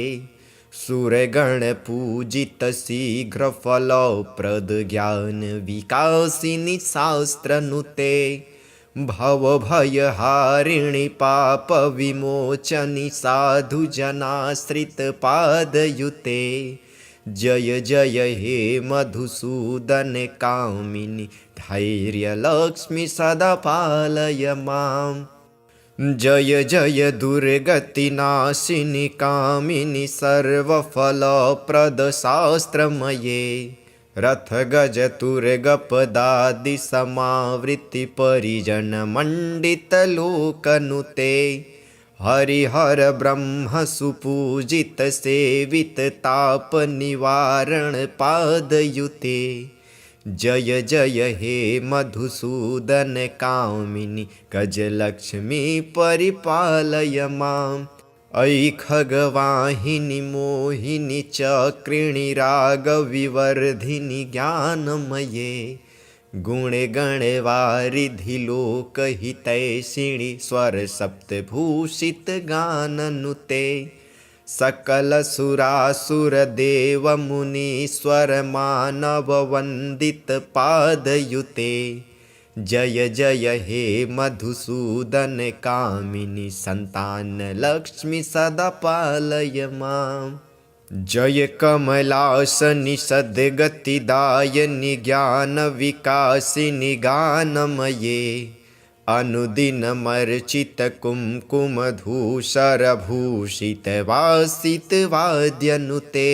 सुरगणपूजित शीघ्रफलप्रद ज्ञानविकासिनि शास्त्रनुते भवभयहारिणि पापविमोचनि साधुजनाश्रितपादयुते जय जय हे मधुसूदन कामिनि धैर्यलक्ष्मि सदा पालय माम् जय जय दुर्गतिनाशिनि कामिनि सर्वफलप्रद शास्त्रमये रथगजतुर्गपदादि समावृत्ति परिजनमण्डितलोकनुते हरिहर ब्रह्म सुपूजित सेवित ताप निवारण पादयुते जय जय हे मधुसूदन कामिनि गजलक्ष्मी परिपालय माम् अयि खगवाहिनि मोहिनि चक्रिणि रागविवर्धिनि ज्ञानमये गुणगणवारिधि लोकहितैषिणि स्वरसप्तभूषितगाननुते सकलसुरासुरदेवमुनीश्वरमानववन्दितपादयुते जय जय हे मधुसूदन कामिनि सन्तानलक्ष्मि सदा पालय माम् जय कमलासनि सद्गतिदायिनि ज्ञानविकासिनि गानमये अनुदिनमर्चित कुङ्कुमधूसरभूषितवासितवाद्यनुते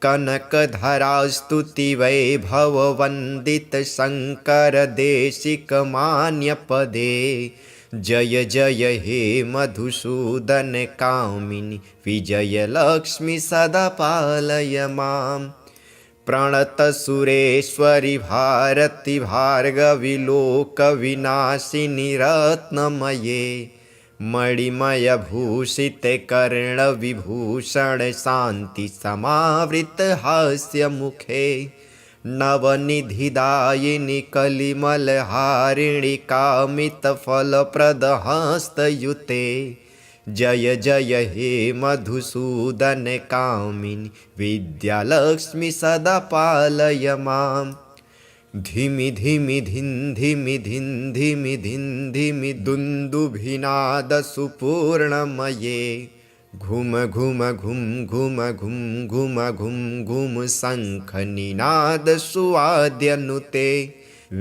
कनकधरास्तुति वैभववन्दित शङ्करदेशिकमान्यपदे जय जय हे मधुसूदन कामिनि विजयलक्ष्मि सदा पालय माम् प्रणतसुरेश्वरि भारति भार्गवि लोकविनाशिनि रत्नमये मणिमयभूषिते कर्णविभूषण शान्ति समावृत हास्यमुखे नवनिधिदायिनि कलिमलहारिणि कामितफलप्रदहस्तयुते जय जय हे मधुसूदन कामिनि विद्यालक्ष्मि सदा पालय माम् धिमि धिमि धिन् धिमि धिन् धिमि धिन् धिमि दुन्दुभिनादसुपूर्णमये घुम घुम घुम घुम घुम घुम घुम घुम शङ्खनिनादसुवाद्यनुते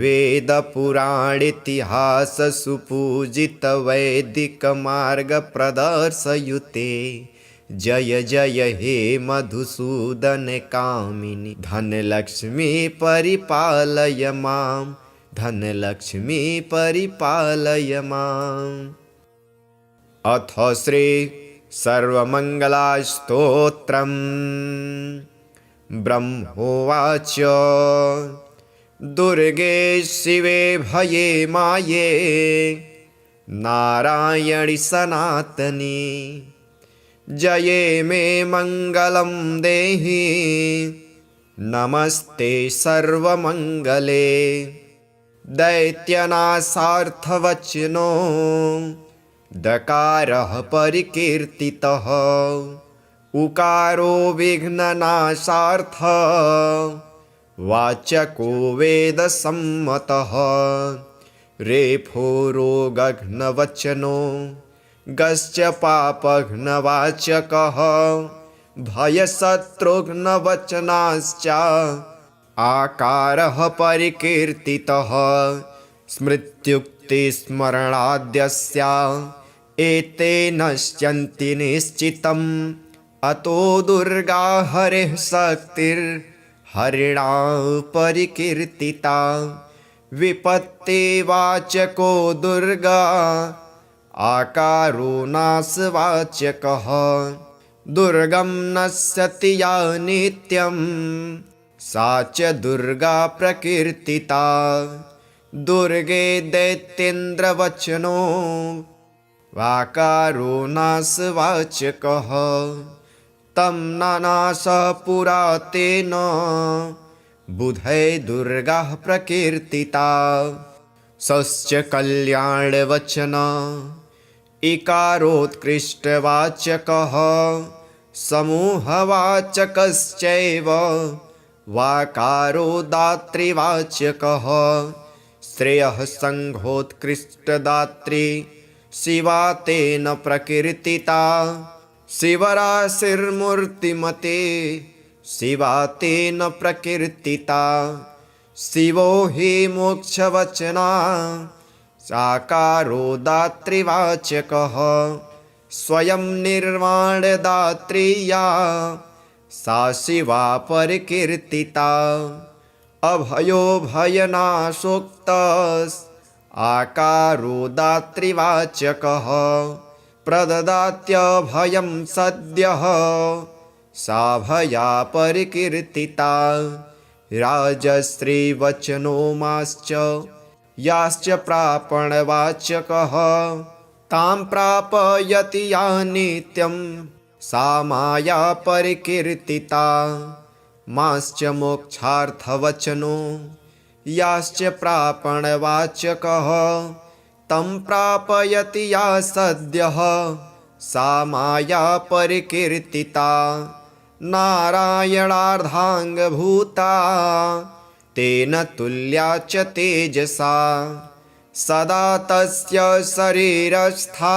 वेदपुराणेतिहाससुपूजित वैदिकमार्गप्रदर्शयुते जय जय हे मधुसूदन कामिनि धनलक्ष्मी परिपालय माम् धनलक्ष्मी परिपालय माम् अथ श्री सर्वमङ्गलास्तोत्रम् ब्रह्मोवाच दुर्गे शिवे भये माये नारायणि सनातनी जये मे मङ्गलं देहि नमस्ते सर्वमङ्गले दैत्यनाशार्थवचनो दकारः परिकीर्तितः उकारो विघ्ननाशार्थ वाचको वेदसम्मतः रेफो रोगघ्नवचनो गश्च पापघ्नवाचकः भयशत्रुघ्नवचनाश्च आकारः परिकीर्तितः स्मृत्युक्तिस्मरणाद्यस्य एते नश्यन्ति निश्चितम् अतो दुर्गा हरिः शक्तिर्हरिणा परिकीर्तिता विपत्तिवाचको दुर्गा आकारो नाशवाच्यकः दुर्गं नश्यति या नित्यं सा च दुर्गा प्रकीर्तिता दुर्गे दैत्येन्द्रवचनो वाकारो नाशवाच्यकः तं नानाश पुरा तेन बुधै दुर्गाः प्रकीर्तिता सश्च कल्याणवचन इकारोत्कृष्टवाचकः समूहवाचकश्चैव वाकारो दातृवाचकः श्रेयः संघोत्कृष्टदात्री शिवा तेन प्रकीर्तिता शिवराशिर्मूर्तिमते शिवा तेन प्रकीर्तिता शिवो हि मोक्षवचना साकारो दातृवाचकः स्वयं निर्वाणदात्री या सा शिवा परिकीर्तिता अभयो भयनाशोक्तस् आकारो दातृवाचकः प्रददात्यभयं सद्यः सा भया परिकीर्तिता राजश्रीवचनो माश्च याश्च प्रापणवाचकः तां प्रापयति या नित्यं सा माया परिकीर्तिता माश्च मोक्षार्थवचनो याश्च प्रापणवाचकः तं प्रापयति या सद्यः सा माया परिकीर्तिता नारायणार्धाङ्गभूता तेन तुल्या च तेजसा सदा तस्य शरीरस्था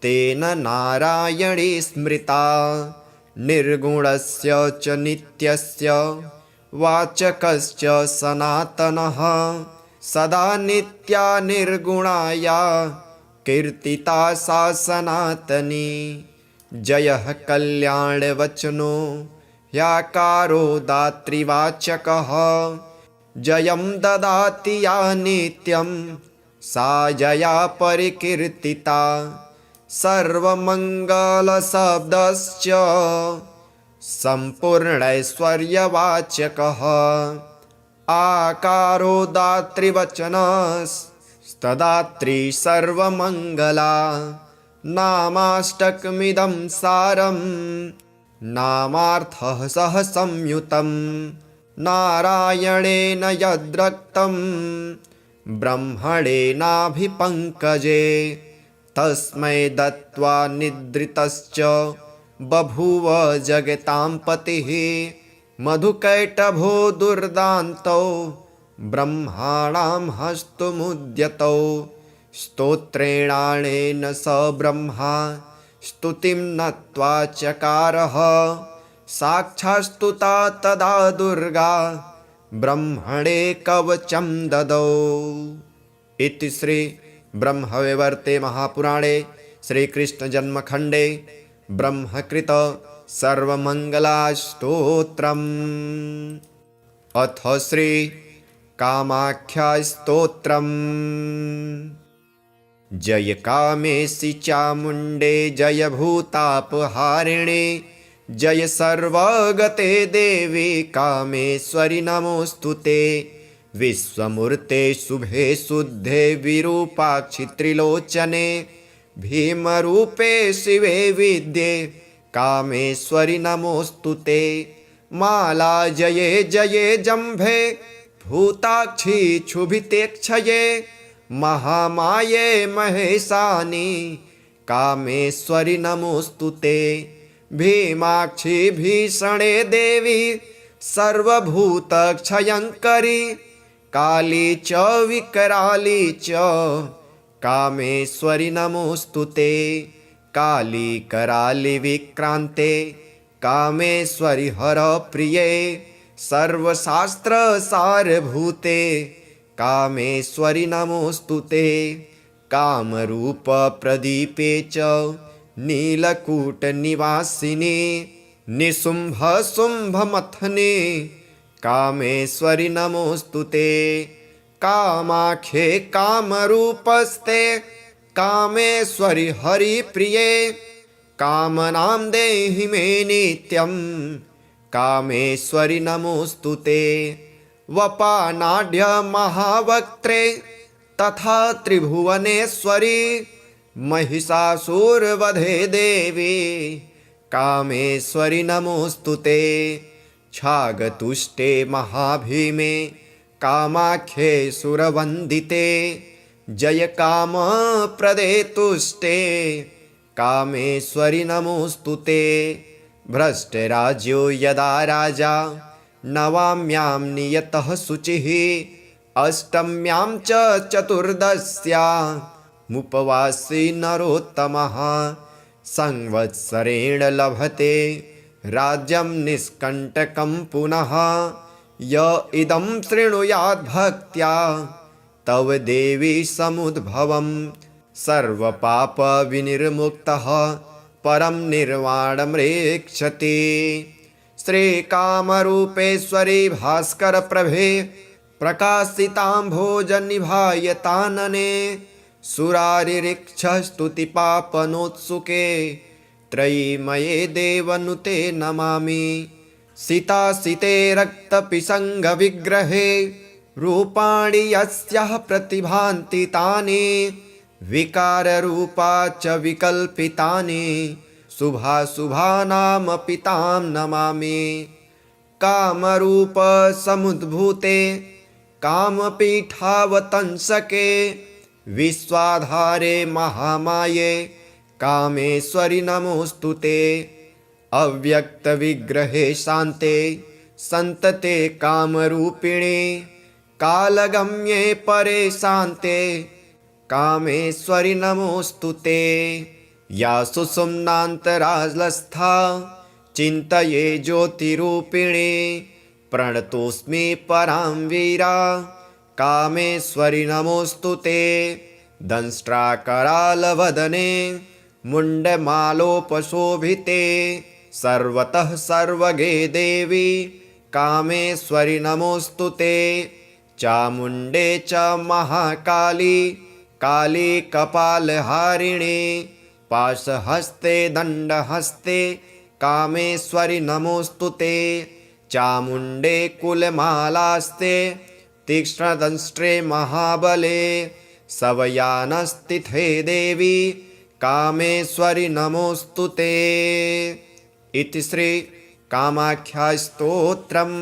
तेन नारायणी स्मृता निर्गुणस्य च नित्यस्य वाचकश्च सनातनः सदा नित्या निर्गुणाया कीर्तिता सा सनातनी जयः कल्याणवचनो ह्याकारो दातृवाचकः जयं ददाति या नित्यं सा जया परिकीर्तिता सर्वमङ्गलशब्दश्च सम्पूर्णैश्वर्यवाचकः आकारो दातृवचनस्तदात्री सर्वमङ्गला नामाष्टकमिदं सारं नामार्थः सह संयुतं नारायणेन यद्रक्तं ब्रह्मणेनाभिपङ्कजे तस्मै दत्त्वा निद्रितश्च बभूव जगतां पतिः मधुकैटभो दुर्दान्तौ ब्रह्माणां हस्तमुद्यतौ स्तोत्रेणानेन स ब्रह्मा स्तुतिं नत्वा चकारः साक्षात्स्तुता तदा दुर्गा ब्रह्मणे कवचं ददौ। इति श्री ब्रह्मवैवर्ते महापुराणे श्रीकृष्णजन्मखण्डे ब्रह्मकृत सर्वमङ्गलास्तोत्रम्। अथ श्री कामाख्यास्तोत्रम्। जय कामेशि चामुण्डे जय भूतापहारिणे जय सर्वगते देवी कामेश्वरि नमोऽस्तुते। विश्वमूर्ते शुभे शुद्धे विरूपाक्षि त्रिलोचने भीमरूपे शिवे विद्ये कामेश्वरि नमोऽस्तुते। माला जये जये जम्भे भूताक्षी क्षुभितेक्षये महामाये महेशानि कामेश्वरि नमोऽस्तुते। भीमाक्षी भीषणे देवी सर्वभूतक्षयङ्करी काली च विकराली च कामेश्वरि नमोऽस्तुते। काली कराली विक्रान्ते कामेश्वरि हरप्रिये सर्वशास्त्रसारभूते कामेश्वरि नमोऽस्तुते। कामरूपप्रदीपे च नीलकूटनिवासिनी निशुम्भशुम्भमथने कामेश्वरि नमोऽस्तुते। कामाख्ये कामरूपस्ते कामेश्वरि हरिप्रिये कामनां देहि मे नित्यं कामेश्वरि नमोऽस्तु ते वपानाढ्य महावक्त्रे तथा त्रिभुवनेश्वरी महिषासुरवधे देवी कामेश्वरि नमोऽस्तु ते छागतुष्टे महाभीमे कामाख्ये सुरवन्दिते जय कामप्रदे तुष्टे कामेश्वरि नमोऽस्तु ते भ्रष्टराज्यो यदा राजा नवाम्यां नियतः शुचिः अष्टम्यां च चतुर्दश्यामुपवासी नरोत्तमः संवत्सरेण लभते राज्यं निष्कण्टकं पुनः य इदं शृणुयात् भक्त्या तव देवी समुद्भवं सर्वपापविनिर्मुक्तः परं निर्वाणमृक्षति श्रीकामरूपेश्वरी भास्करप्रभे प्रकाशिताम्भोजनिभायतानने सुरारिरिक्षस्तुतिपापनोत्सुके त्रयीमये देवनुते नमामि सितासिते रक्तपिशङ्गविग्रहे रूपाणि यस्याः प्रतिभान्ति तानि विकाररूपा च विकल्पितानि शुभाशुभानामपि तां नमामि कामरूपसमुद्भूते कामपीठावतंसके विश्वाधारे महामाये कामेश्वरि नमोऽस्तु ते अव्यक्तविग्रहे शान्ते सन्तते कामरूपिणे कालगम्ये परे शान्ते कामेश्वरि नमोऽस्तु ते या सुषुम्नान्तरालस्था चिन्तये ज्योतिरूपिणे प्रणतोऽस्मि परां वीरा कामेश्वरि नमोऽस्तु ते दंष्ट्राकरालवदने मुण्डमालोपशोभिते सर्वतः सर्वगे देवी कामेश्वरि नमोऽस्तु ते चामुण्डे च महाकाली काली कपालहारिणे पाशहस्ते दण्डहस्ते कामेश्वरि नमोऽस्तु ते चामुण्डे कुलमालास्ते तीक्ष्णदंष्ट्रे महाबले सवयानस्थिते देवी कामेश्वरि नमोऽस्तु ते इति श्री कामाख्या स्तोत्रम्।